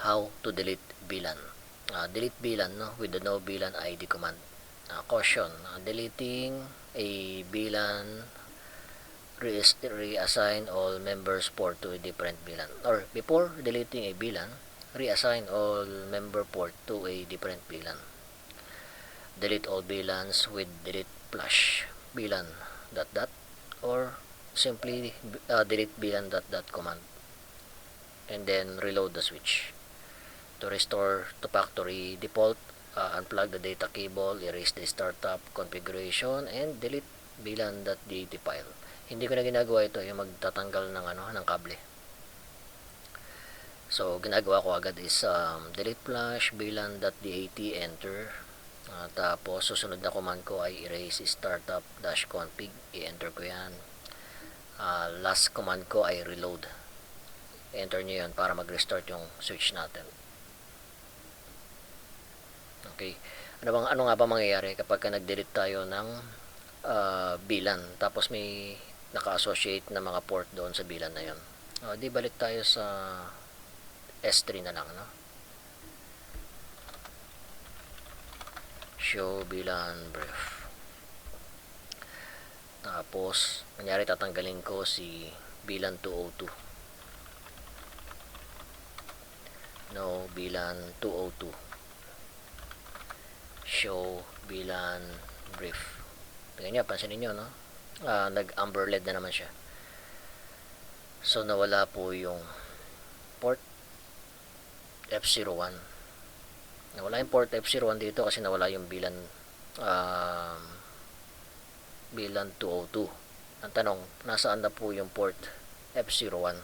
How to delete VLAN. Delete VLAN, no, with the no VLAN ID command. Caution, deleting a VLAN, reassign all members port to a different VLAN. Or before deleting a VLAN, reassign all member port to a different VLAN. Delete all VLANs with delete flush VLAN ... or simply delete VLAN ... command, and then reload the switch. To restore to factory default, unplug the data cable, erase the startup configuration, and delete VLAN.dat file. Hindi ko na ginagawa ito, yung magtatanggal ng ng kable. So, ginagawa ko agad is delete flash VLAN.dat, enter. Tapos, susunod na command ko ay erase startup -config. I-enter ko yan. Last command ko ay reload. Enter nyo yun para mag-restart yung switch natin. Okay. Ano nga ba mangyayari kapag nag-delete tayo ng VLAN tapos may naka-associate na mga port doon sa VLAN na yun? Di balik tayo sa S3 na lang, no? Show VLAN brief. Tapos, kunyari tatanggalin ko si VLAN 202. No VLAN 202. Show VLAN brief. Tingnan nyo, pansinin nyo, no? Nag-amber LED na naman siya. So, nawala po yung port F01. Nawala yung port F01 dito kasi nawala yung VLAN VLAN 202. Ang tanong, nasaan na po yung port F01?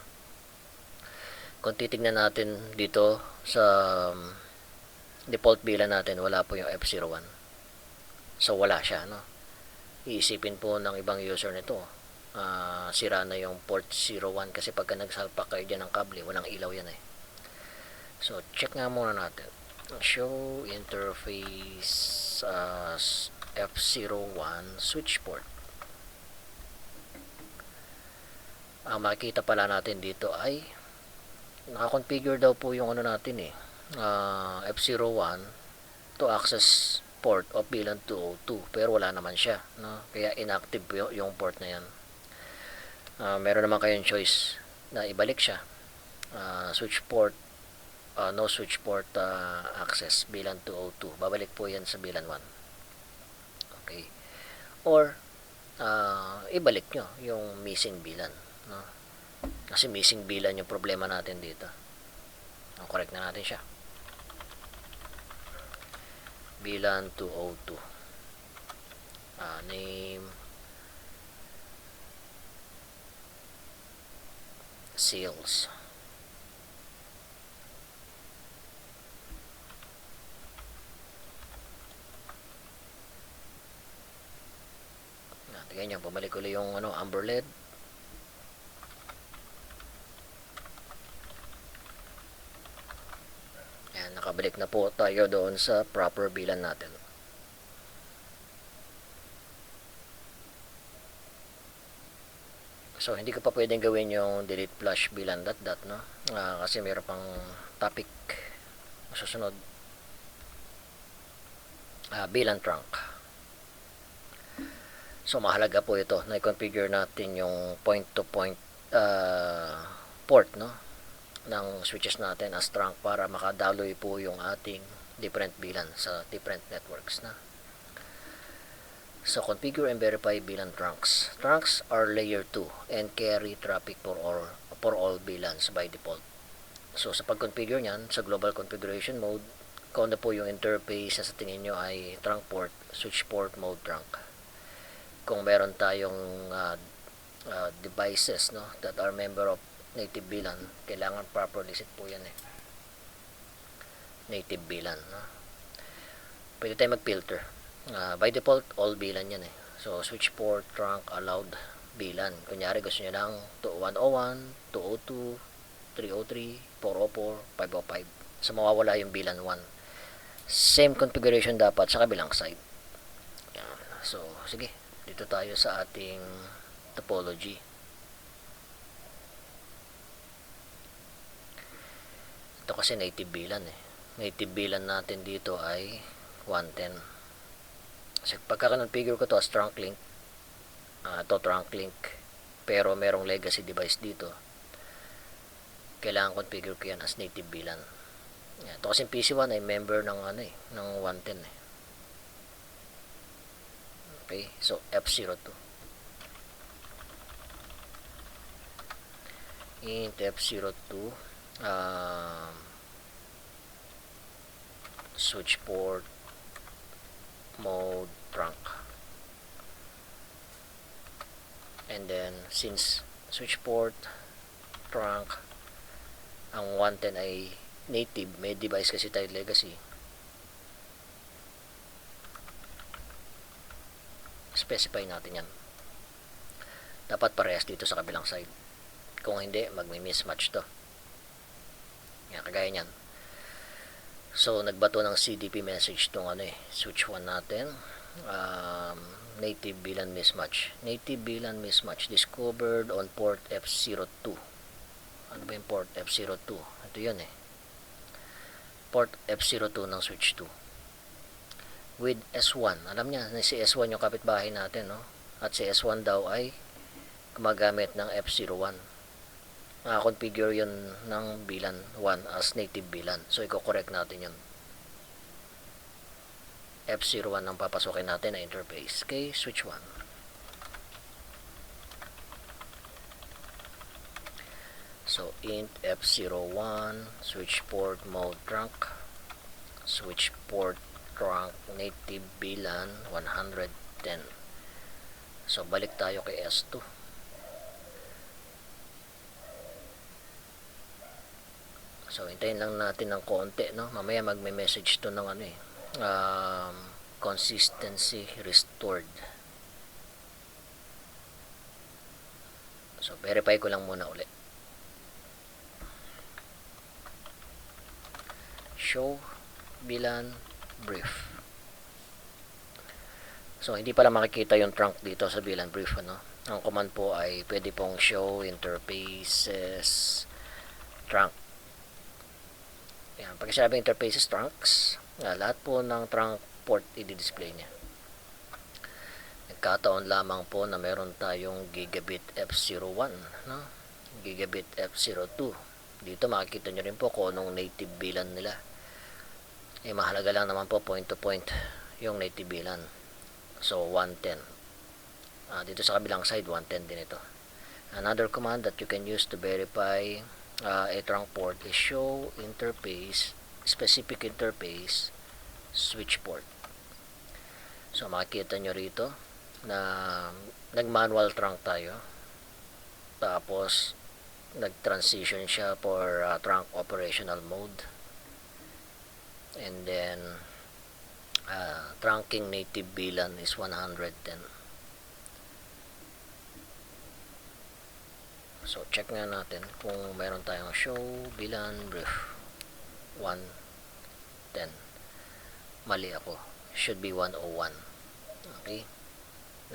Kung titignan natin dito sa default VLAN natin, wala po yung F01. So, wala siya, no? Iisipin po ng ibang user nito, sira na yung port 01 kasi pagka nagsalpak kayo dyan ng kable, walang ilaw yan eh. So, check nga muna natin. Show interface F01 switch port. Ang makikita pala natin dito ay naka-configure daw po yung natin eh. F01 to access port of VLAN 202, pero wala naman siya, no? Kaya inactive yung port na yan. Meron naman kayong choice na ibalik siya, switch port, no switch port access VLAN 202, babalik po yan sa VLAN 1. Okay, or ibalik nyo yung missing VLAN, no? Kasi missing VLAN yung problema natin dito. Correct na natin siya. VLAN 202. Name, sales. Tingnan nyo, bumalik ulit yung amber LED. Nakabalik na po tayo doon sa proper VLAN natin. So, hindi ko pa pwedeng gawin yung delete flash VLAN ... no? Kasi mayroon pang topic susunod. VLAN trunk. So, mahalaga po ito na i-configure natin yung point-to-point port, no? ng switches natin as trunk para makadaloy po yung ating different VLAN sa different networks na. So configure and verify VLAN trunks. Trunks are layer 2 and carry traffic for all VLANs by default. So sa pag-configure niyan sa global configuration mode, kung ano po yung interface na sa tingin nyo ay trunk port, switch port mode trunk. Kung meron tayong devices no that are member of native VLAN, kailangan properly set po yan native VLAN no? Pwede tayo mag-filter. By default all VLAN yan so switch port trunk allowed VLAN. Kunyari gusto nyo lang 101, 202, 303, 404, 505, so mawawala yung VLAN 1. Same configuration dapat sa kabilang side. Yan. So sige, dito tayo sa ating topology. Ito kasi native VLAN native VLAN natin dito ay 110. So pagka-configure ko to as trunk link, to trunk link, pero merong legacy device dito, kailangan configure ko yan as native VLAN. Ito kasi PC1 ay member ng ng 110 Okay, so F02 int F02 switch port mode trunk, and then since switch port trunk ang 110 ay native, may device kasi tayo legacy, specify natin yan. Dapat parehas dito sa kabilang side. Kung hindi, magmi-mismatch to. Yan, kagaya nyan. So, nagbato ng CDP message tong switch 1 natin. Native VLAN mismatch. Native VLAN mismatch discovered on port F02. Ano ba yung port F02? Ito yun Port F02 ng switch 2 with S1. Alam niya na si S1 yung kapitbahay natin at si S1 daw ay gumagamit ng F01. Configure yun ng VLAN 1 as native VLAN, so i-correct natin yun. F01 ang papasokin natin na interface kay switch 1. So int F01 switch port mode trunk switch port trunk native VLAN 110. So balik tayo kay S2. So hintayin lang natin ng konti mamaya magme-message to ng consistency restored. So verify ko lang muna ulit. Show VLAN brief. So hindi pala makikita yung trunk dito sa VLAN brief Ang command po ay pwede pong show interfaces trunk. Yan, pag sinabi interfaces trunks, lahat po ng trunk port i-display niya. Nagkataon lamang po na meron tayong gigabit F01 gigabit F02. Dito makikita nyo rin po kung anong native VLAN nila. Mahalaga lang naman po point to point yung native VLAN. So 110. Dito sa kabilang side 110 din ito. Another command that you can use to verify a trunk port is show interface, specific interface switch port. So makikita nyo rito na nag-manual trunk tayo, tapos nag-transition siya for trunk operational mode, and then trunking native VLAN is 110. So check nga natin kung mayroon tayong show VLAN brief 110. Mali ako, should be 101. Okay,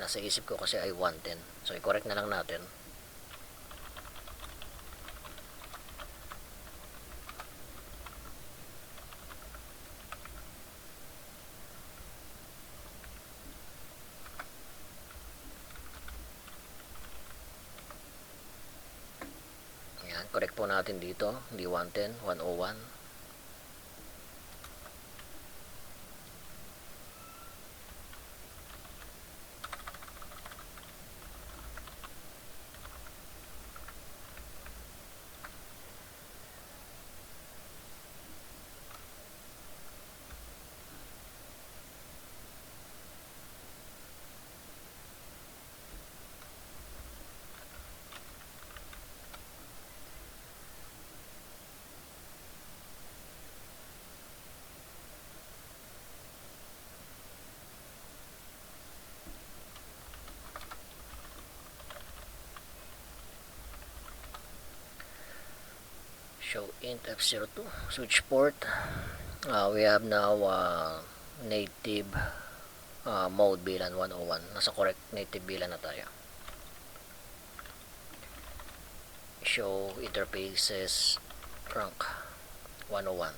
nasa isip ko kasi ay 110, so i-correct na lang natin. Ayan, correct po natin dito, hindi 110, 101. Show int F02 switch port. We have now native mode VLAN 101. Nasa correct native VLAN na tayo. Show interfaces trunk 101.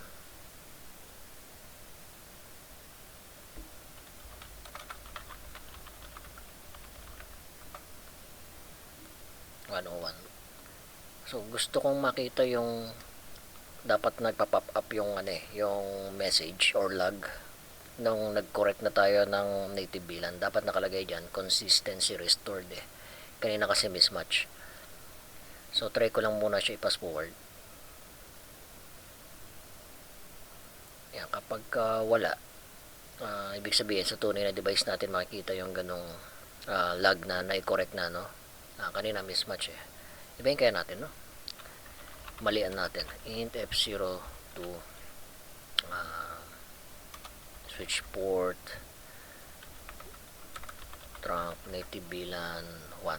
So gusto kong makita yung dapat nagpa-pop up yung yung message or log nung nag-correct na tayo ng native VLAN. Dapat nakalagay diyan consistency restored Kanina kasi mismatch. So try ko lang muna siya i-pass forward. Yan, kapag wala, ibig sabihin sa tunay na device natin makikita yung ganong log na na-correct na, no? Kanina mismatch Ibahin kaya natin, no? Malian natin. Int F02 switch port trunk native VLAN 1.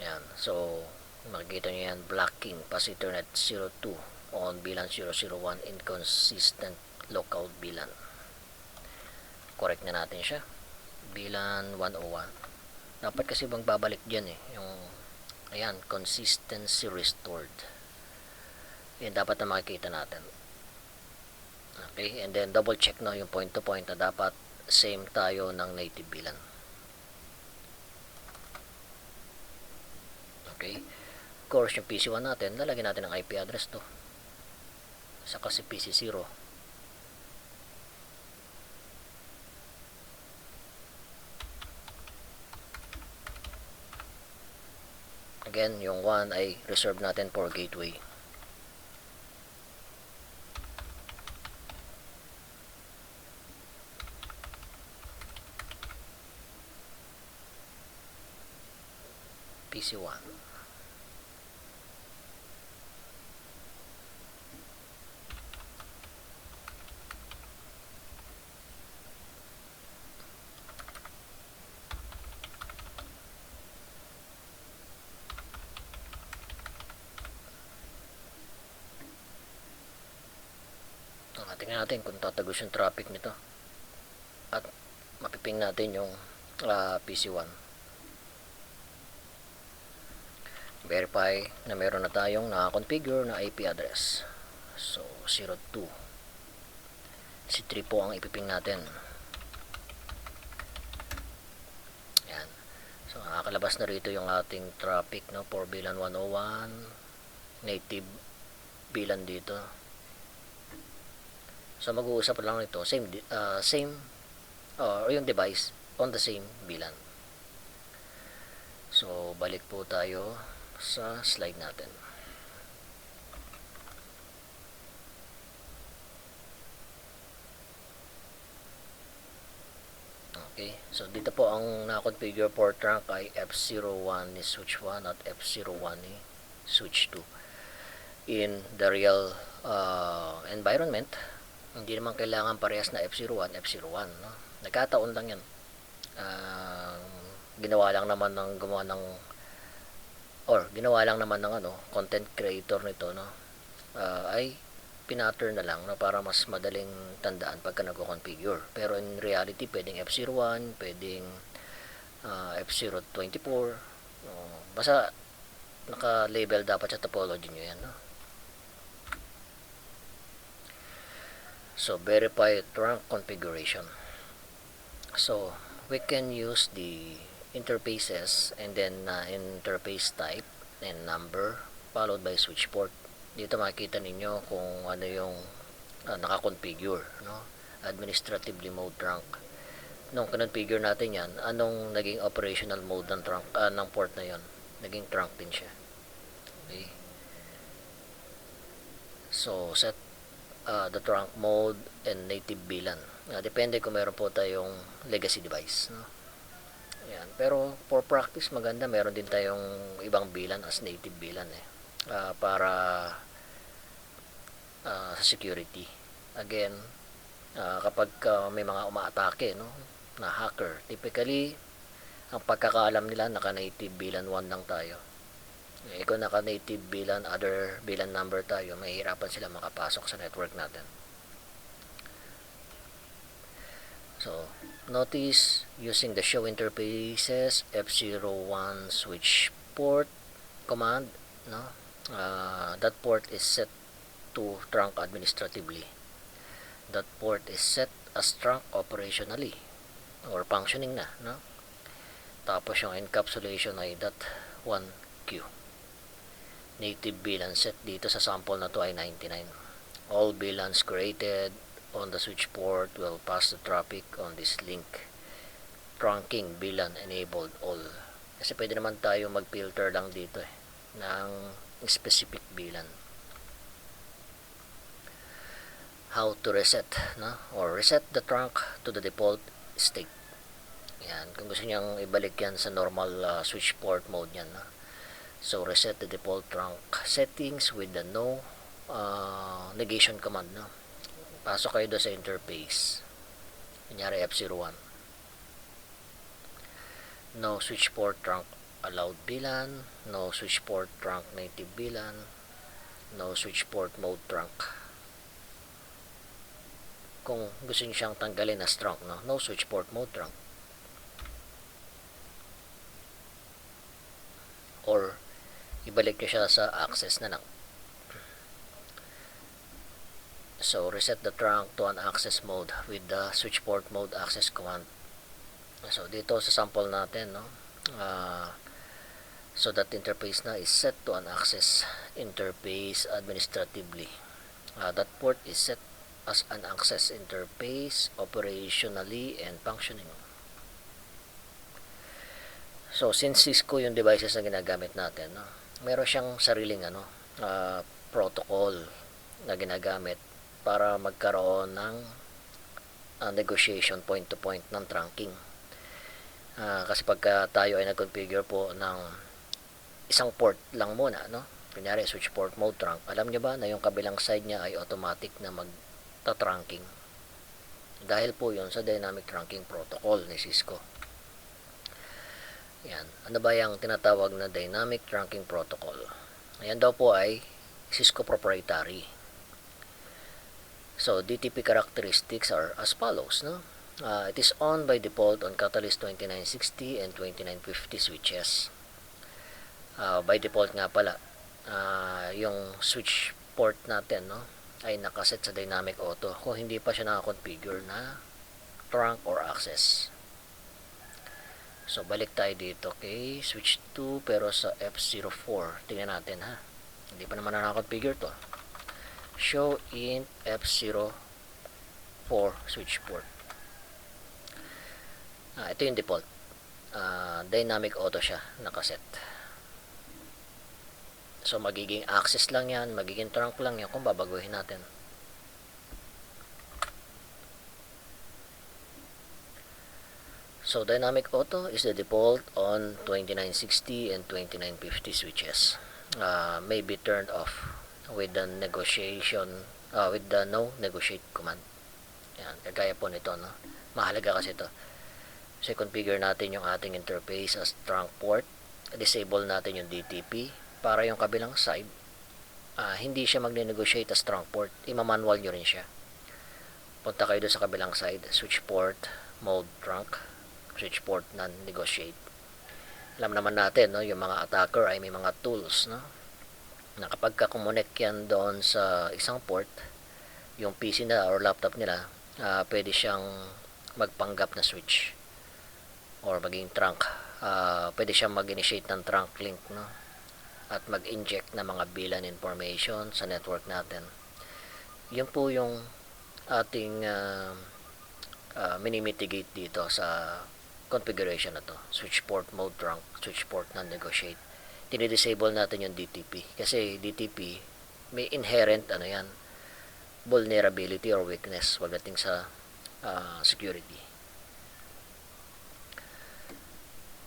Yan. So, makikita nyo yan. Blocking pass Ethernet 02 on VLAN 001 inconsistent local VLAN. Correct na natin siya. VLAN 101. Dapat kasi bang babalik dyan yung ayan, consistency restored. Yan dapat na makikita natin. Okay, and then double check na yung point to point na dapat same tayo ng native VLAN. Okay, of course yung PC1 natin, lalagyan natin ang IP address to. Saka si PC0. Again, yung 1 ay reserve natin for gateway. PC1. Tingnan natin kung tatagos yung traffic nito at mapiping natin yung PC1. Verify na meron na tayong nakakonfigure na IP address. So 02 si 3 po ang ipiping natin. Yan. So nakakalabas na rito yung ating traffic, no, for VLAN 101 native VLAN dito. So mag-uusap lang nito same or yung device on the same VLAN. So balik po tayo sa slide natin. Okay, so dito po ang na-configure port trunk ay F01 ni switch 1 at F01 ni switch 2. In the real environment, hindi naman kailangan parehas na F01, F01, no? Nagkataon lang yan. Ginawa lang naman ng content creator nito, no? Ay pinattern na lang, no, para mas madaling tandaan pagka nagko-configure. Pero in reality, pwedeng F01, pwedeng F024. Basta naka-label dapat sa topology nyo yan, no? So verify trunk configuration. So we can use the interfaces, and then interface type and number followed by switch port. Dito makikita ninyo kung ano yung naka-configure, no? Administratively mode trunk. Nung kinonfigure natin yan, anong naging operational mode ng trunk, ng port na yon? Naging trunk din siya. Okay. So, set the trunk mode and native VLAN. Depende kung meron po tayong legacy device, no? Ayan. Pero for practice, maganda meron din tayong ibang VLAN as native VLAN para sa security. Again, kapag may mga umaatake, no, na hacker, typically ang pagkakaalam nila naka-native VLAN 1 lang tayo. Kung naka-native VLAN, other VLAN number tayo, mahihirapan sila makapasok sa network natin. So, notice using the show interfaces F01 switch port command, no? That port is set to trunk administratively. That port is set as trunk operationally or functioning na, no? Tapos yung encapsulation ay .1Q. Native VLAN set dito sa sample na to ay 99. All VLANs created on the switch port will pass the traffic on this link. Trunking VLAN enabled all. Kasi pwede naman tayo mag-filter lang dito ng specific VLAN. How to reset, no? Or reset the trunk to the default state. Yan, kung gusto niyang ibalik yan sa normal switch port mode yan, no? So reset the default trunk settings with the no negation command, no? Pasok kayo doon sa interface. Kunyari F01. No switch port trunk allowed VLAN, no switch port trunk native VLAN, no switch port mode trunk. Kung gusto niyo siyang tanggalin as trunk, no switch port mode trunk. Or ibalik niyo siya sa access na lang. So reset the trunk to an access mode with the switch port mode access command. So dito sa sample natin, no, so that interface na is set to an access interface administratively. That port is set as an access interface operationally and functioning. So since Cisco yung devices na ginagamit natin, no, meron siyang sariling protocol na ginagamit para magkaroon ng negotiation point to point ng trunking. Kasi pagka tayo ay nag-configure po ng isang port lang muna, no? Kunyari switch port mode trunk, alam niyo ba na yung kabilang side niya ay automatic na magta-trunking? Dahil po yun sa dynamic trunking protocol ni Cisco. Yan. Ano ba yung tinatawag na dynamic trunking protocol? Ayan daw po ay Cisco proprietary. So, DTP characteristics are as follows, no? It is on by default on Catalyst 2960 and 2950 switches. By default nga pala, yung switch port natin, no, ay nakaset sa dynamic auto kung hindi pa siya naka-configure na trunk or access. So, balik tayo dito kay switch 2 pero sa F04. Tingnan natin, ha. Hindi pa naman naka-configure to. Show in F04 switch port. Ito yung default. Dynamic auto siya nakaset. So magiging access lang yan, magiging trunk lang yan kung babaguhin natin. So dynamic auto is the default on 2960 and 2950 switches. May be turned off with the negotiation with the no negotiate command. Yan, kagaya po nito, no. Mahalaga kasi ito. So configure natin yung ating interface as trunk port. Disable natin yung DTP para yung kabilang side hindi siya magne-negotiate as trunk port. Ima-manual nyo rin siya. Punta kayo doon sa kabilang side, switch port mode trunk, switch port non-negotiate. Alam naman natin, no, yung mga attacker ay may mga tools, no, na kapag ka-connect yan doon sa isang port, yung PC nila or laptop nila, pwede siyang magpanggap na switch. or maging trunk. Pwede siyang mag-initiate ng trunk link, no? At mag-inject ng mga VLAN information sa network natin. Yun po yung ating minimitigate dito sa configuration na to. Switch port mode trunk, switch port non-negotiate. Dinidisable natin yung DTP kasi DTP may inherent vulnerability or weakness pagdating sa security.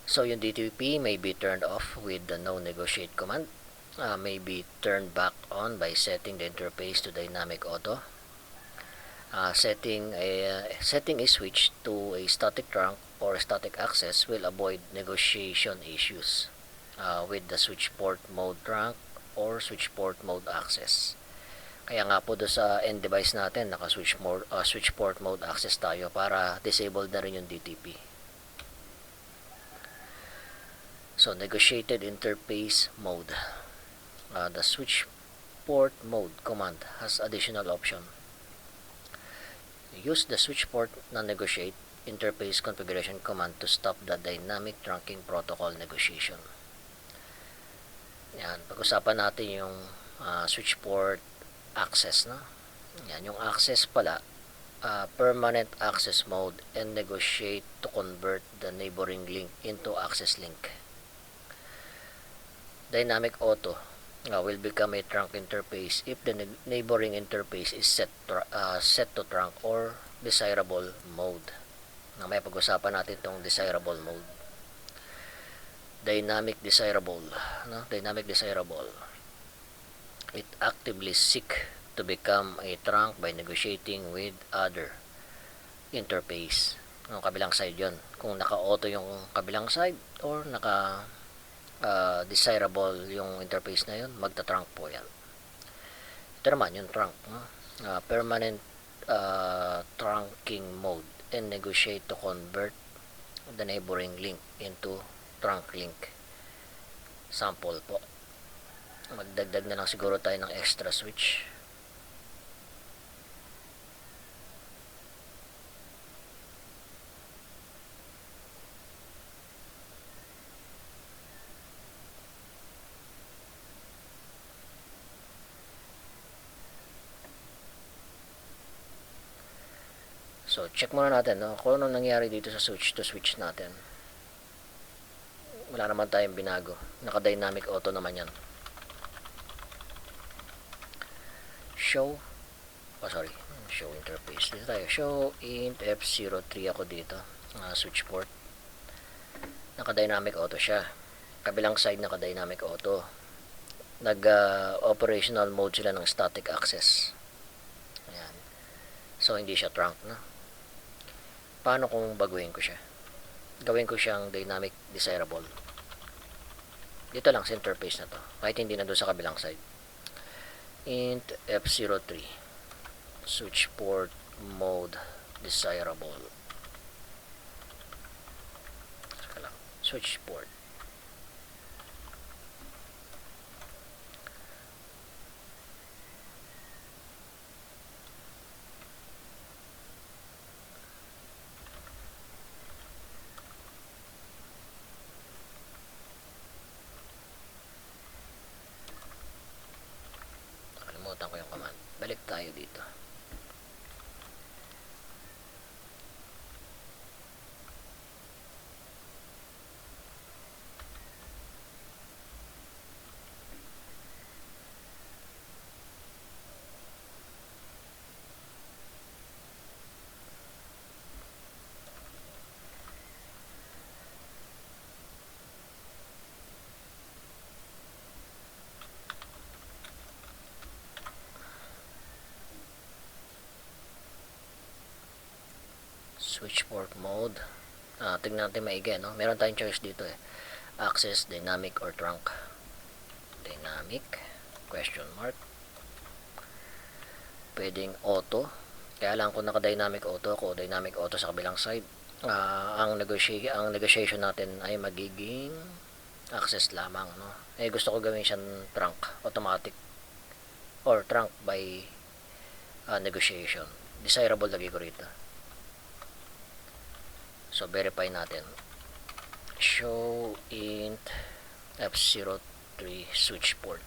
So yung DTP may be turned off with the no negotiate command, may be turned back on by setting the interface to dynamic auto. Setting a switch to a static trunk or static access will avoid negotiation issues with the switch port mode trunk or switch port mode access. Kaya nga po do sa end device natin naka switch port mode access tayo para disabled na rin yung DTP. So negotiated interface mode. The switch port mode command has additional option. Use the switch port non-negotiate interface configuration command to stop the dynamic trunking protocol negotiation. Yan, pag-usapan natin yung switch port access, no? Yan, yung access pala, permanent access mode and negotiate to convert the neighboring link into access link. Dynamic auto will become a trunk interface if the neighboring interface is set to trunk or desirable mode. May pag-usapan natin itong desirable mode. Dynamic desirable, no? Dynamic desirable. It actively seek to become a trunk by negotiating with other interface. Ang kabilang side yon. Kung naka-auto yung kabilang side or naka desirable yung interface na yun, magta-trunk po yan. Ito naman yung trunk, no? Permanent trunking mode and negotiate to convert the neighboring link into trunk link. Sample po. Magdagdag na lang siguro tayo ng extra switch. So, check muna natin, no? Kung anong nangyari dito sa switch to switch natin. Wala naman tayong binago. Naka-dynamic auto naman yan. Show interface. Dito tayo. Show int F03 ako dito. Switch port. Naka-dynamic auto siya. Kabilang side naka-dynamic auto. Nag-operational mode sila ng static access. Ayan. So, hindi siya trunk, no? Paano kung baguhin ko siya? Gawin ko siyang dynamic desirable. Dito lang sa interface na to. Kahit hindi na doon sa kabilang side. Int F03. Switch port mode desirable. Switch port. Nakalimutan ko yung command. Balik tayo dito. Switch port mode. Tingnan natin maigi, no? Meron tayong choice dito eh. Access, dynamic, or trunk. Dynamic, question mark. Pwedeng auto. Kaya lang kung naka-dynamic auto ako, dynamic auto sa kabilang side, ang negotiation natin ay magiging access lamang, no? Gusto ko gawin siyang trunk, automatic, or trunk by negotiation. Desirable lagi ko rito. So, verify natin. show int F03 switch port.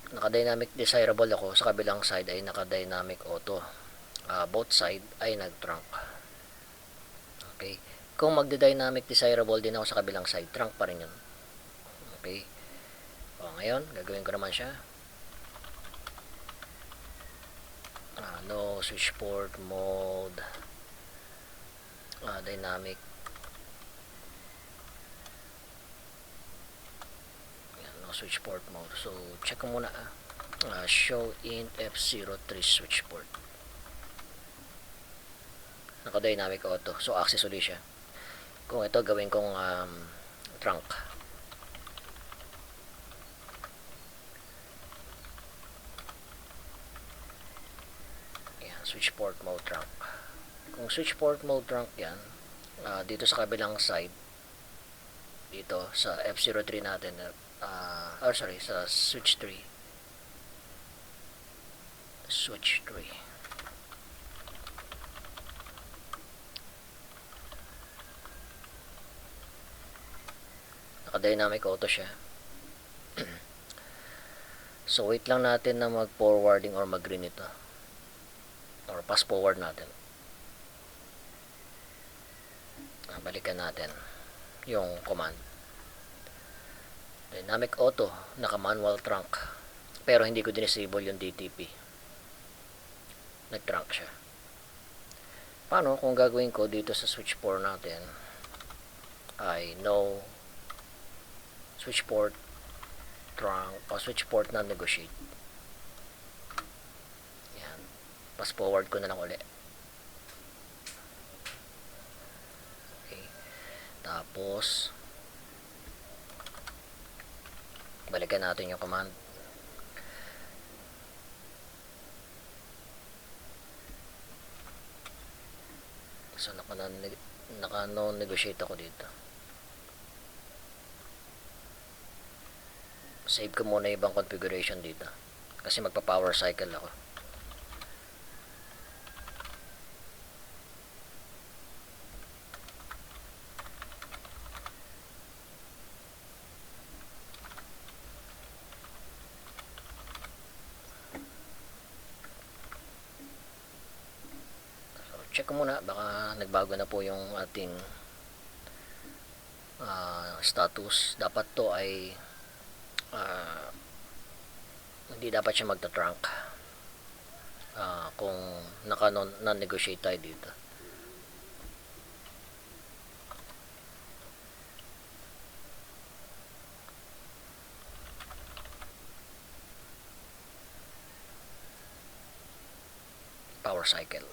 Naka-dynamic desirable ako, sa kabilang side ay naka-dynamic auto. Both side ay nag-trunk. Okay. Kung magde-dynamic desirable din ako sa kabilang side, trunk pa rin yun. Okay. Ngayon, gagawin ko naman siya. No switch port mode. Dynamic. Switch port mode. So, check ko muna. Show int F03 switch port. Naka-dynamic auto. So, access ulit siya. Kung ito, gawin kong trunk. Yan, switch port mode trunk. Kung switch port mode trunk yan, dito sa kabilang side, dito sa F03 natin, sa switch 3. Switch 3. Naka-dynamic auto siya. So, wait lang natin na mag-forwarding or mag-green ito. Or pass forward natin. Balikan natin yung command. Dynamic auto, naka-manual trunk. Pero hindi ko disable yung DTP. Nag-trunk siya. Paano kung gagawin ko dito sa switch port natin ay no switch port trunk o switch port na negotiate. Yan. Pass forward ko na lang ulit. Okay. Tapos balikan natin yung command. So, naka-no-negotiate ako dito. Save ko muna yung ibang configuration dito. Kasi magpa-power cycle ako. Check ko muna, baka nagbago na po yung ating status. Dapat to ay hindi dapat siya magta-trunk kung naka-non-negotiate tayo dito. Power cycle.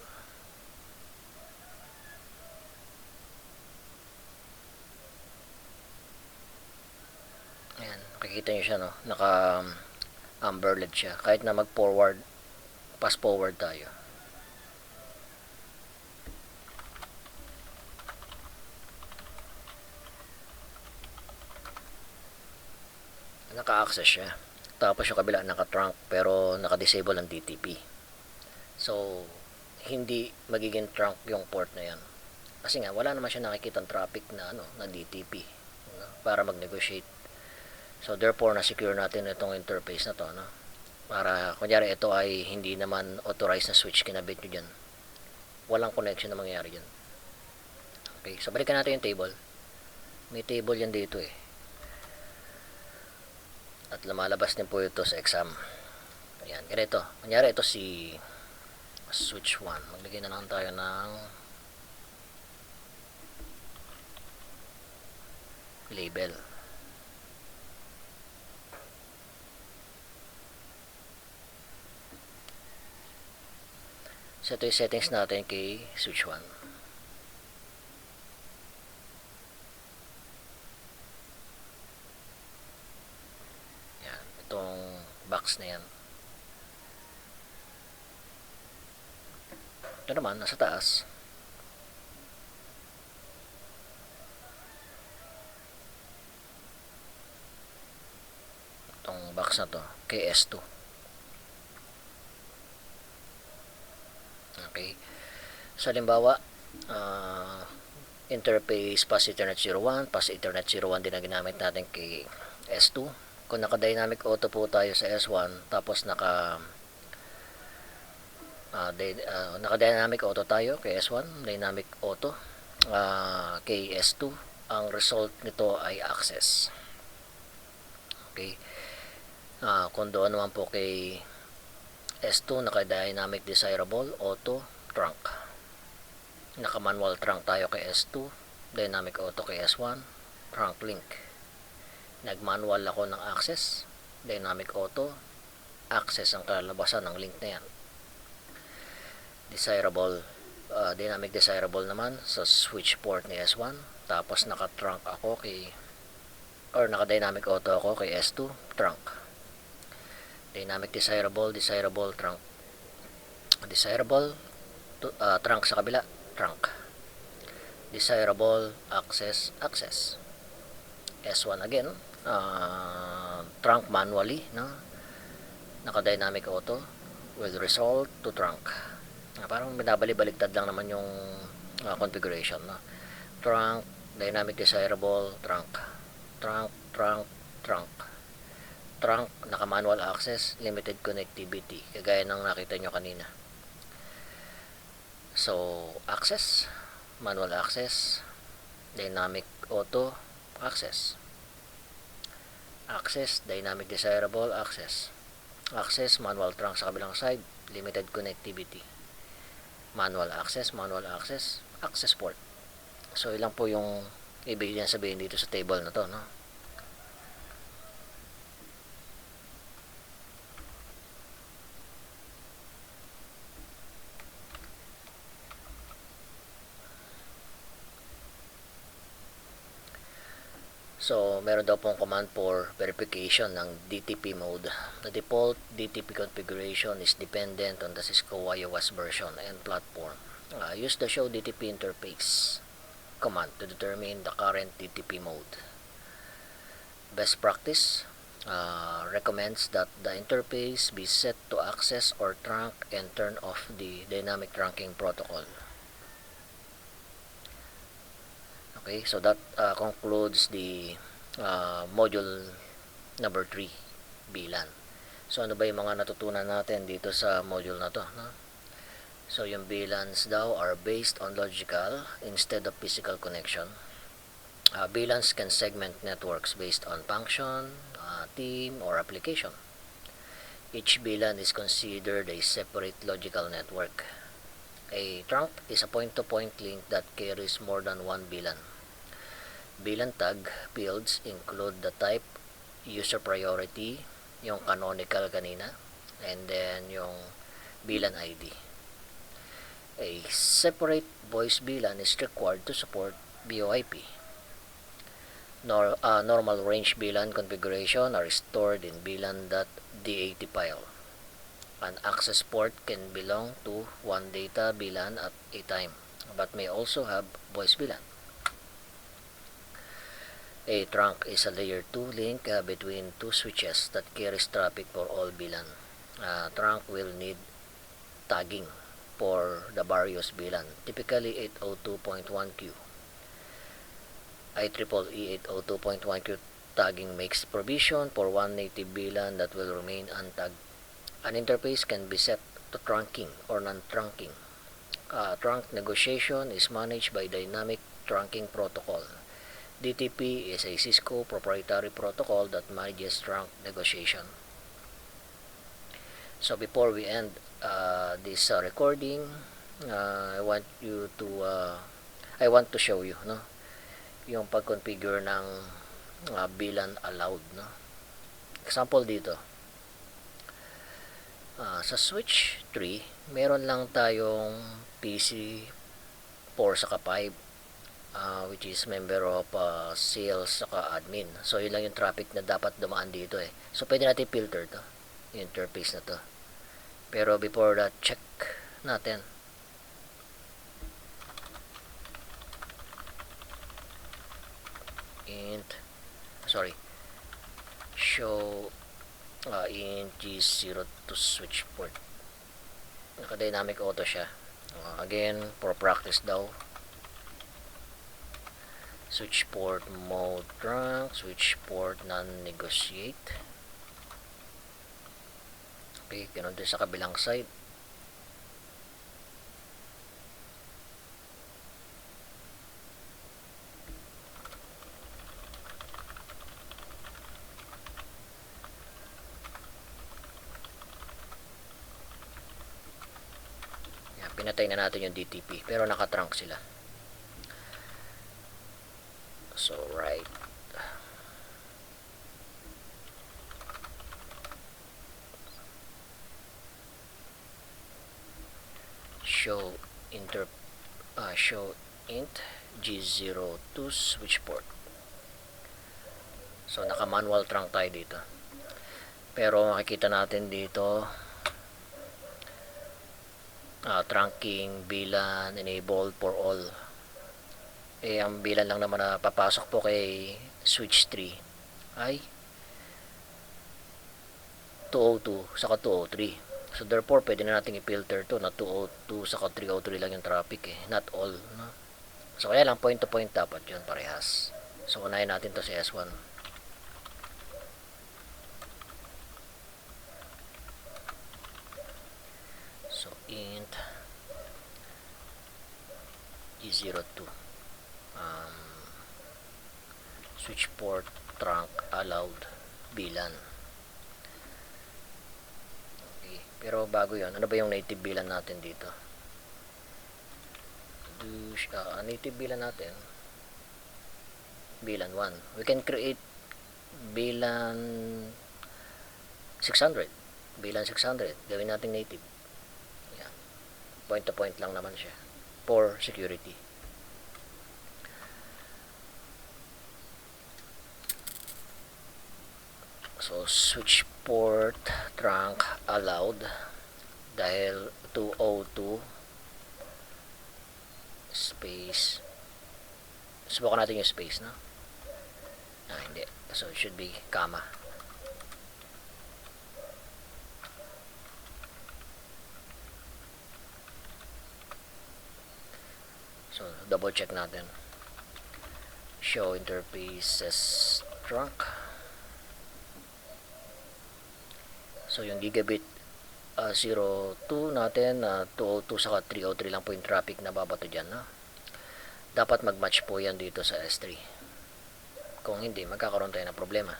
Ayan, makikita nyo siya, no? Naka amber LED siya. Kahit na mag-forward, pass forward tayo. Naka-access siya. Tapos yung kabila naka-trunk pero naka-disable ang DTP. So, hindi magiging trunk yung port na yan. Kasi nga, wala naman siya nakikitang traffic na, na DTP, para mag-negotiate. So, therefore, na-secure natin itong interface na to, para, kunyari, ito ay hindi naman authorized na switch kinabit nyo dyan. Walang connection na mangyayari dyan. Okay, so balikan natin yung table. May table yan dito eh. At lumalabas din po ito sa exam. Ayan, ganito. Kunyari, ito si switch 1. Maglagay na lang tayo ng label. So, ito yung settings natin kay switch 1. Yan. Itong box na yan. Ito naman, nasa taas. Itong box na to, kay S2. Okay. So, halimbawa, interface pass Ethernet 01, pass Ethernet 01 din ang ginamit natin kay S2. Kung naka-dynamic auto po tayo sa S1, tapos naka-dynamic auto tayo kay S1, dynamic auto kay S2, ang result nito ay access. Okay. Kung doon naman po kay S2, naka-dynamic desirable auto trunk. Naka-manual trunk tayo kay S2, dynamic auto kay S1, trunk link. Nag-manual ako ng access, dynamic auto, access ang kalabasan ng link na yan. Desirable, dynamic desirable naman sa switch port ni S1, tapos naka-trunk ako naka-dynamic auto ako kay S2, trunk. Dynamic desirable, trunk. Desirable, trunk sa kabila, trunk. Desirable, access. S1 again, trunk manually, no? Naka-dynamic auto will result to trunk. Parang binabalik-baliktad lang naman yung configuration, no? Trunk, dynamic desirable, trunk. Trunk, naka-manual access, limited connectivity, kagaya ng nakita nyo kanina. So, access, manual access, dynamic auto, access, dynamic desirable, access, manual trunk sa kabilang side, limited connectivity, manual access, access port. So, ilang po yung ibig niya sabihin dito sa table na to, no? So, meron daw pong command for verification ng DTP mode. The default DTP configuration is dependent on the Cisco iOS version and platform. Use the show DTP interface command to determine the current DTP mode. Best practice recommends that the interface be set to access or trunk and turn off the dynamic trunking protocol. Okay, so that concludes the module number 3, VLAN. So ano ba yung mga natutunan natin dito sa module na to, no? So yung VLANs daw are based on logical instead of physical connection. VLANs can segment networks based on function, team, or application. Each VLAN is considered a separate logical network. A trunk is a point-to-point link that carries more than one VLAN. VLAN tag fields include the type, user priority, yung canonical kanina, and then yung VLAN ID. A separate voice VLAN is required to support VoIP. Normal range VLAN configuration are stored in VLAN.dat file. An access port can belong to one data VLAN at a time, but may also have voice VLAN. A trunk is a layer 2 link between two switches that carries traffic for all VLAN. Trunk will need tagging for the various VLAN, typically 802.1q. IEEE 802.1q tagging makes provision for one native VLAN that will remain untagged. An interface can be set to trunking or non-trunking. Trunk negotiation is managed by Dynamic Trunking Protocol. DTP is a Cisco proprietary protocol that manages trunk negotiation. So before we end this recording, I want to show you, no, yung pag-configure ng VLAN allowed, no. Example dito. Sa switch 3, meron lang tayong PC 4 saka 5, which is member of sales saka admin. So yun lang yung traffic na dapat dumaan dito eh. So pwede natin filter to, yung interface na to. Pero before that, check natin. Show int G0 to switch port. Naka-dynamic auto siya. Again, for practice daw. Switch port mode trunk, switch port non-negotiate. Okay, ganun din sa kabilang side. Yan, pinatay na natin yung DTP pero nakatrunk sila. So right, show int G02 switch port. So naka manual trunk tayo dito, pero makikita natin dito trunking VLAN enabled for all. Ang VLAN lang naman na papasok po kay switch 3 ay 202 saka 203. So therefore pwede na natin i-filter to na 202 saka 303 lang yung traffic not all, no? So kaya lang point to point dapat yun parehas. So unahin natin to sa S1. So int G02 switch port trunk allowed VLAN. Okay, pero bago yon, ano ba yung native VLAN natin dito? Native VLAN natin VLAN 1. We can create VLAN 600. VLAN 600 gawin natin native. Yan, point to point lang naman siya for security. So switch port trunk allowed dahil 202 space. Subukan natin yung space, no? Hindi. So it should be comma. So double check natin. Show interfaces trunk. So yung gigabit 02 natin, 202 saka 303 lang po yung traffic na babato dyan, no? Dapat mag-match po yan dito sa S3. Kung hindi, magkakaroon tayo ng problema.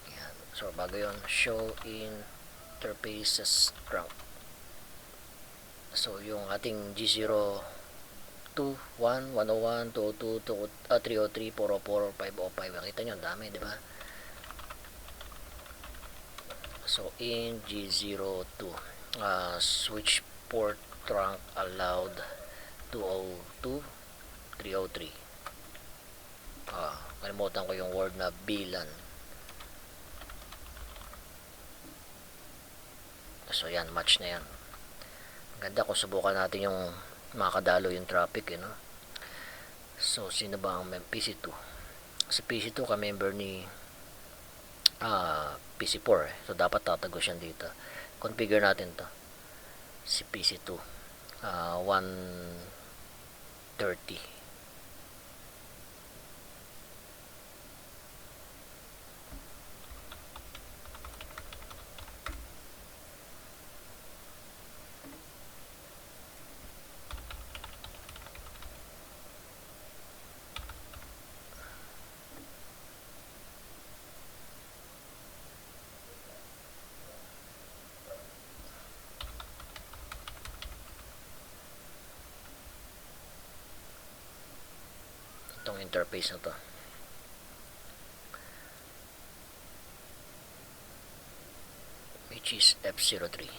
Yan. So bago yun, show interfaces trunk. So yung ating G0 1, 101, 202, 303, 404, 505. Nakita nyo, ang dami, di ba? So, in G02, switch port trunk allowed 202, 303. Kalimutan ko yung word na VLAN. So, yan, match na yan. Ganda kung subukan natin yung makadalo yung traffic, no? So sino ba ang PC2? Si PC2 ka member ni PC4 so dapat tatagos yan dito. Configure natin to si PC2 130. Itong interface na to, which is F03.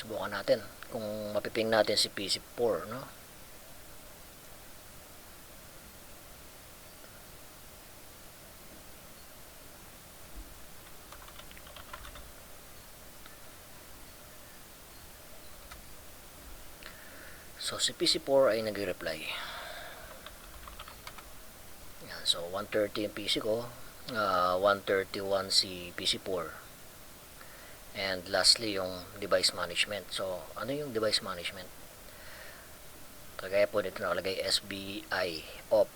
Subukan natin kung mapiping natin si PC4, no? So si PC4 ay nagre-reply. Yan, so 130 yung PC ko, 131 si PC4. And lastly yung device management. So ano yung device management? Kagaya po dito nakalagay SBI off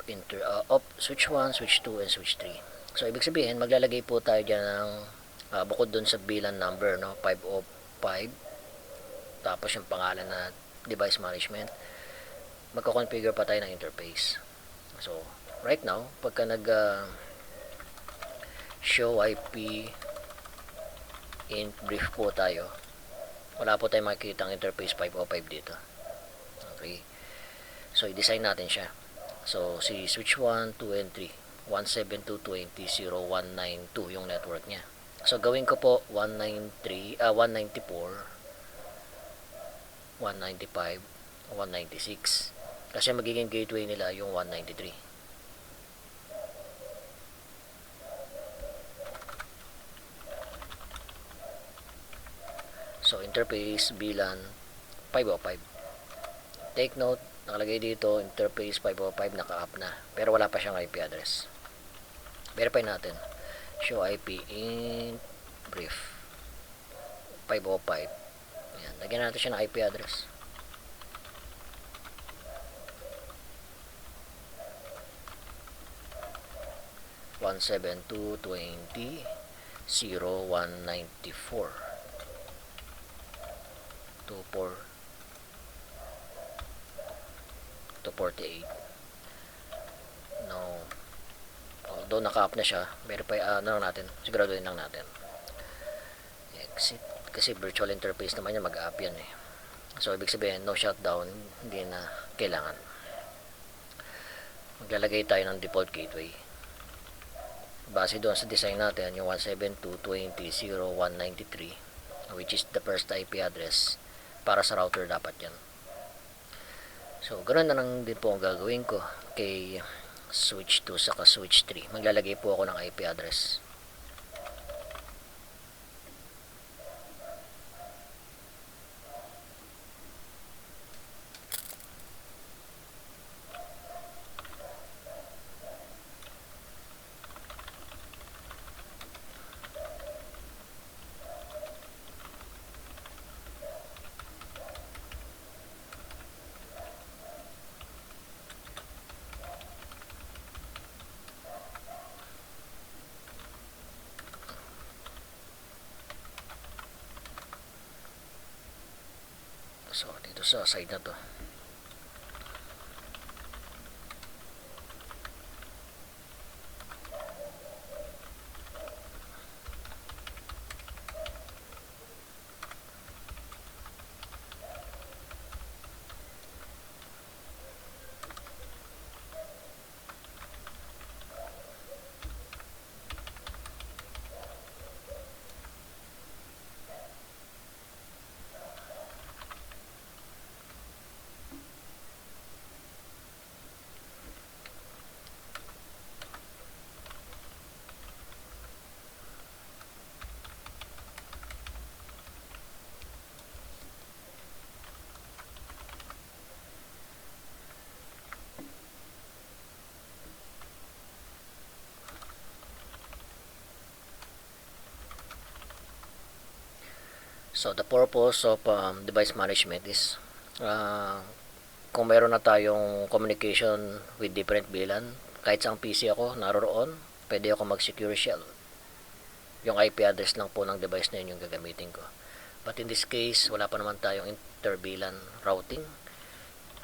switch 1, switch 2, and switch 3. So ibig sabihin maglalagay po tayo dyan ng bukod dun sa VLAN number, no, 505, tapos yung pangalan na device management, magko-configure pa tayo ng interface. So right now pagka nag show IP in brief po tayo, wala po tayong makikita ang interface 505 dito. Okay, so i-design natin siya. So si switch 1, 2, and 3, 172.20.0.192 yung network niya. So gawin ko po 194, 195, 196 kasi magiging gateway nila yung 193. So interface VLAN 505. Take note, nakalagay dito interface 505 naka-up na, pero wala pa siyang IP address. Verify natin. Show IP in brief 505. Ayan, lagyan natin siya ng IP address. One seven two twenty 0194 248. No, although naka-up na siya, verify ano natin, siguraduhin lang natin. Exit, kasi virtual interface naman yan, mag-up yan eh. So ibig sabihin no shutdown, hindi na kailangan. Maglalagay tayo ng default gateway base doon sa design natin, yung 172.20.0.193, which is the first IP address para sa router dapat yan. So ganoon na lang din po ang gagawin ko kay switch 2 saka switch 3. Maglalagay po ako ng IP address. So dito sa side na to, so the purpose of device management is kung meron na tayong communication with different VLAN, kahit sa PC ako naroon, pwede ako mag-secure shell. Yung IP address lang po ng device na yun yung gagamitin ko. But in this case, wala pa naman tayong inter-VLAN routing.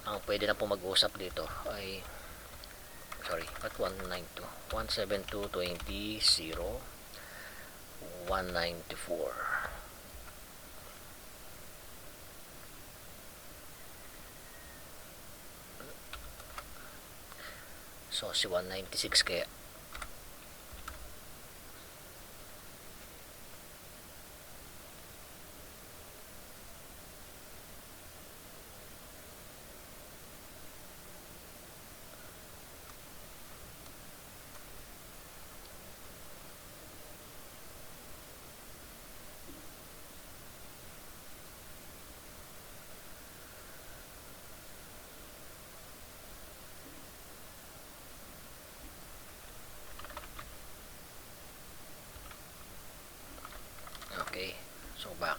Ang pwede na po mag-usap dito ay at 192 172.20.0.194. So si 196 kaya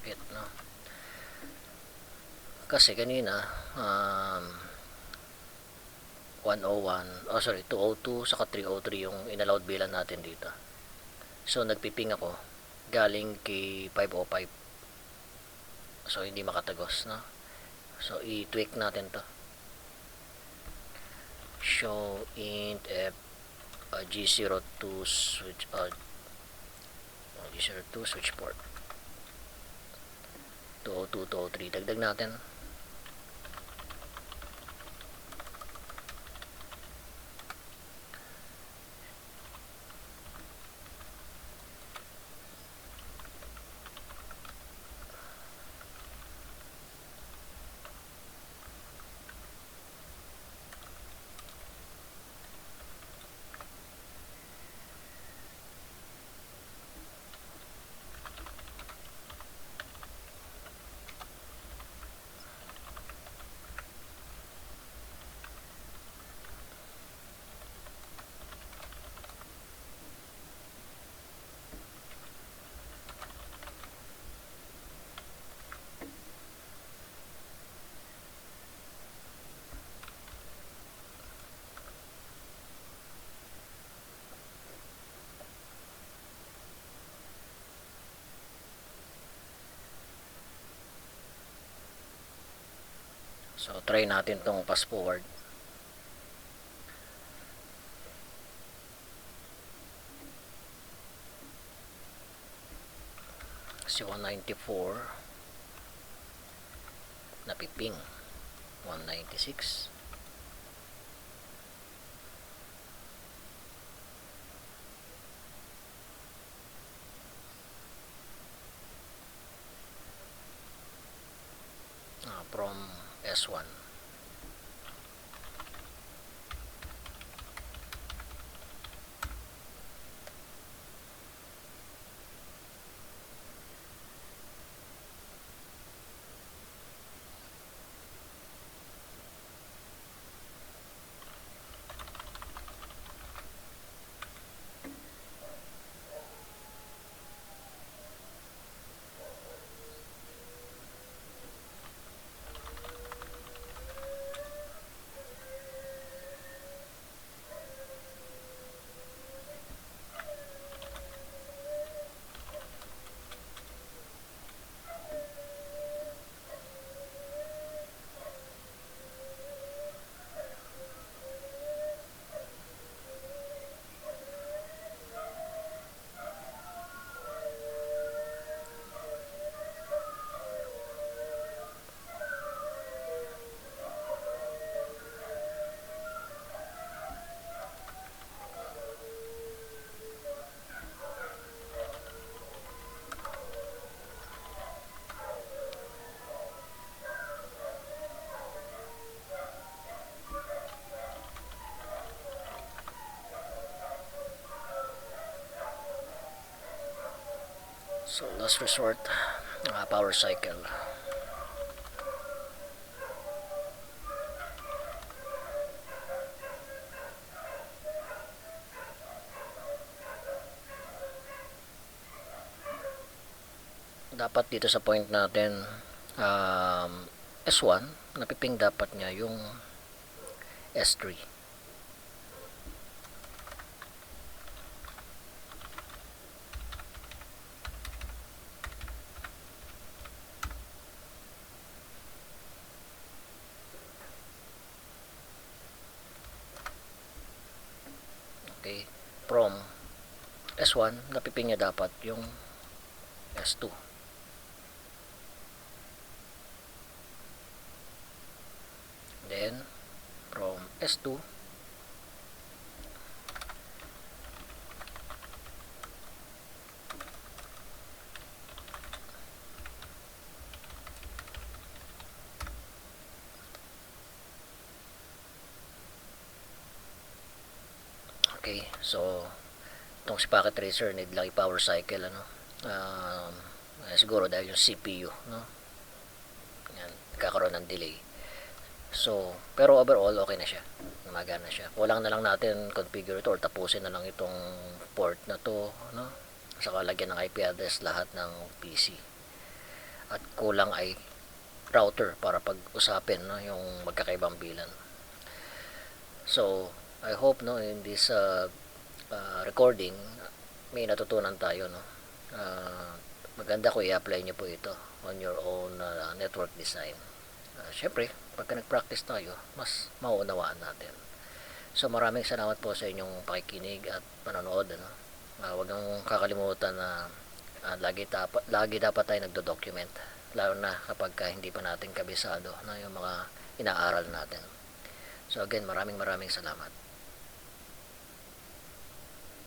Bakit, no? Kasi kanina, 101, 202 saka 303 yung inallowed bilan natin dito. So nagpiping ako galing kay 505. So hindi makatagos, no? So i-tweak natin to. Show int f G02 switch G02 switch port 202 203, dagdag natin. So try natin tong fast forward. Si 194 napiping 196. From S1. So last resort, power cycle. Dapat dito sa point natin, S1, napiping dapat niya yung S3. Okay, from S1, napiping niya dapat yung S2. Then, from S2, okay, so itong si packet tracer need lang i-power cycle, ano, siguro dahil yung CPU, no, yan, kakaroon ng delay. So, pero overall okay na siya, gumagana siya. Kulang na lang natin configure ito or tapusin na lang itong port na to, no, saka lagyan ng IP address lahat ng PC. at kulang ay router para pag-usapin, no, yung magkakaibang bilan. So I hope, no, in this recording may natutunan tayo, no. Maganda kung i-apply nyo po ito on your own network design. Syempre pagka nag-practice tayo, mas mauunawaan natin. So maraming salamat po sa inyong pakikinig at panonood, ano. Huwag nang kakalimutan na lagi dapat tayo nagdo-document, lalo na kapag hindi pa natin kabisado na yung mga inaaral natin. So again, maraming salamat.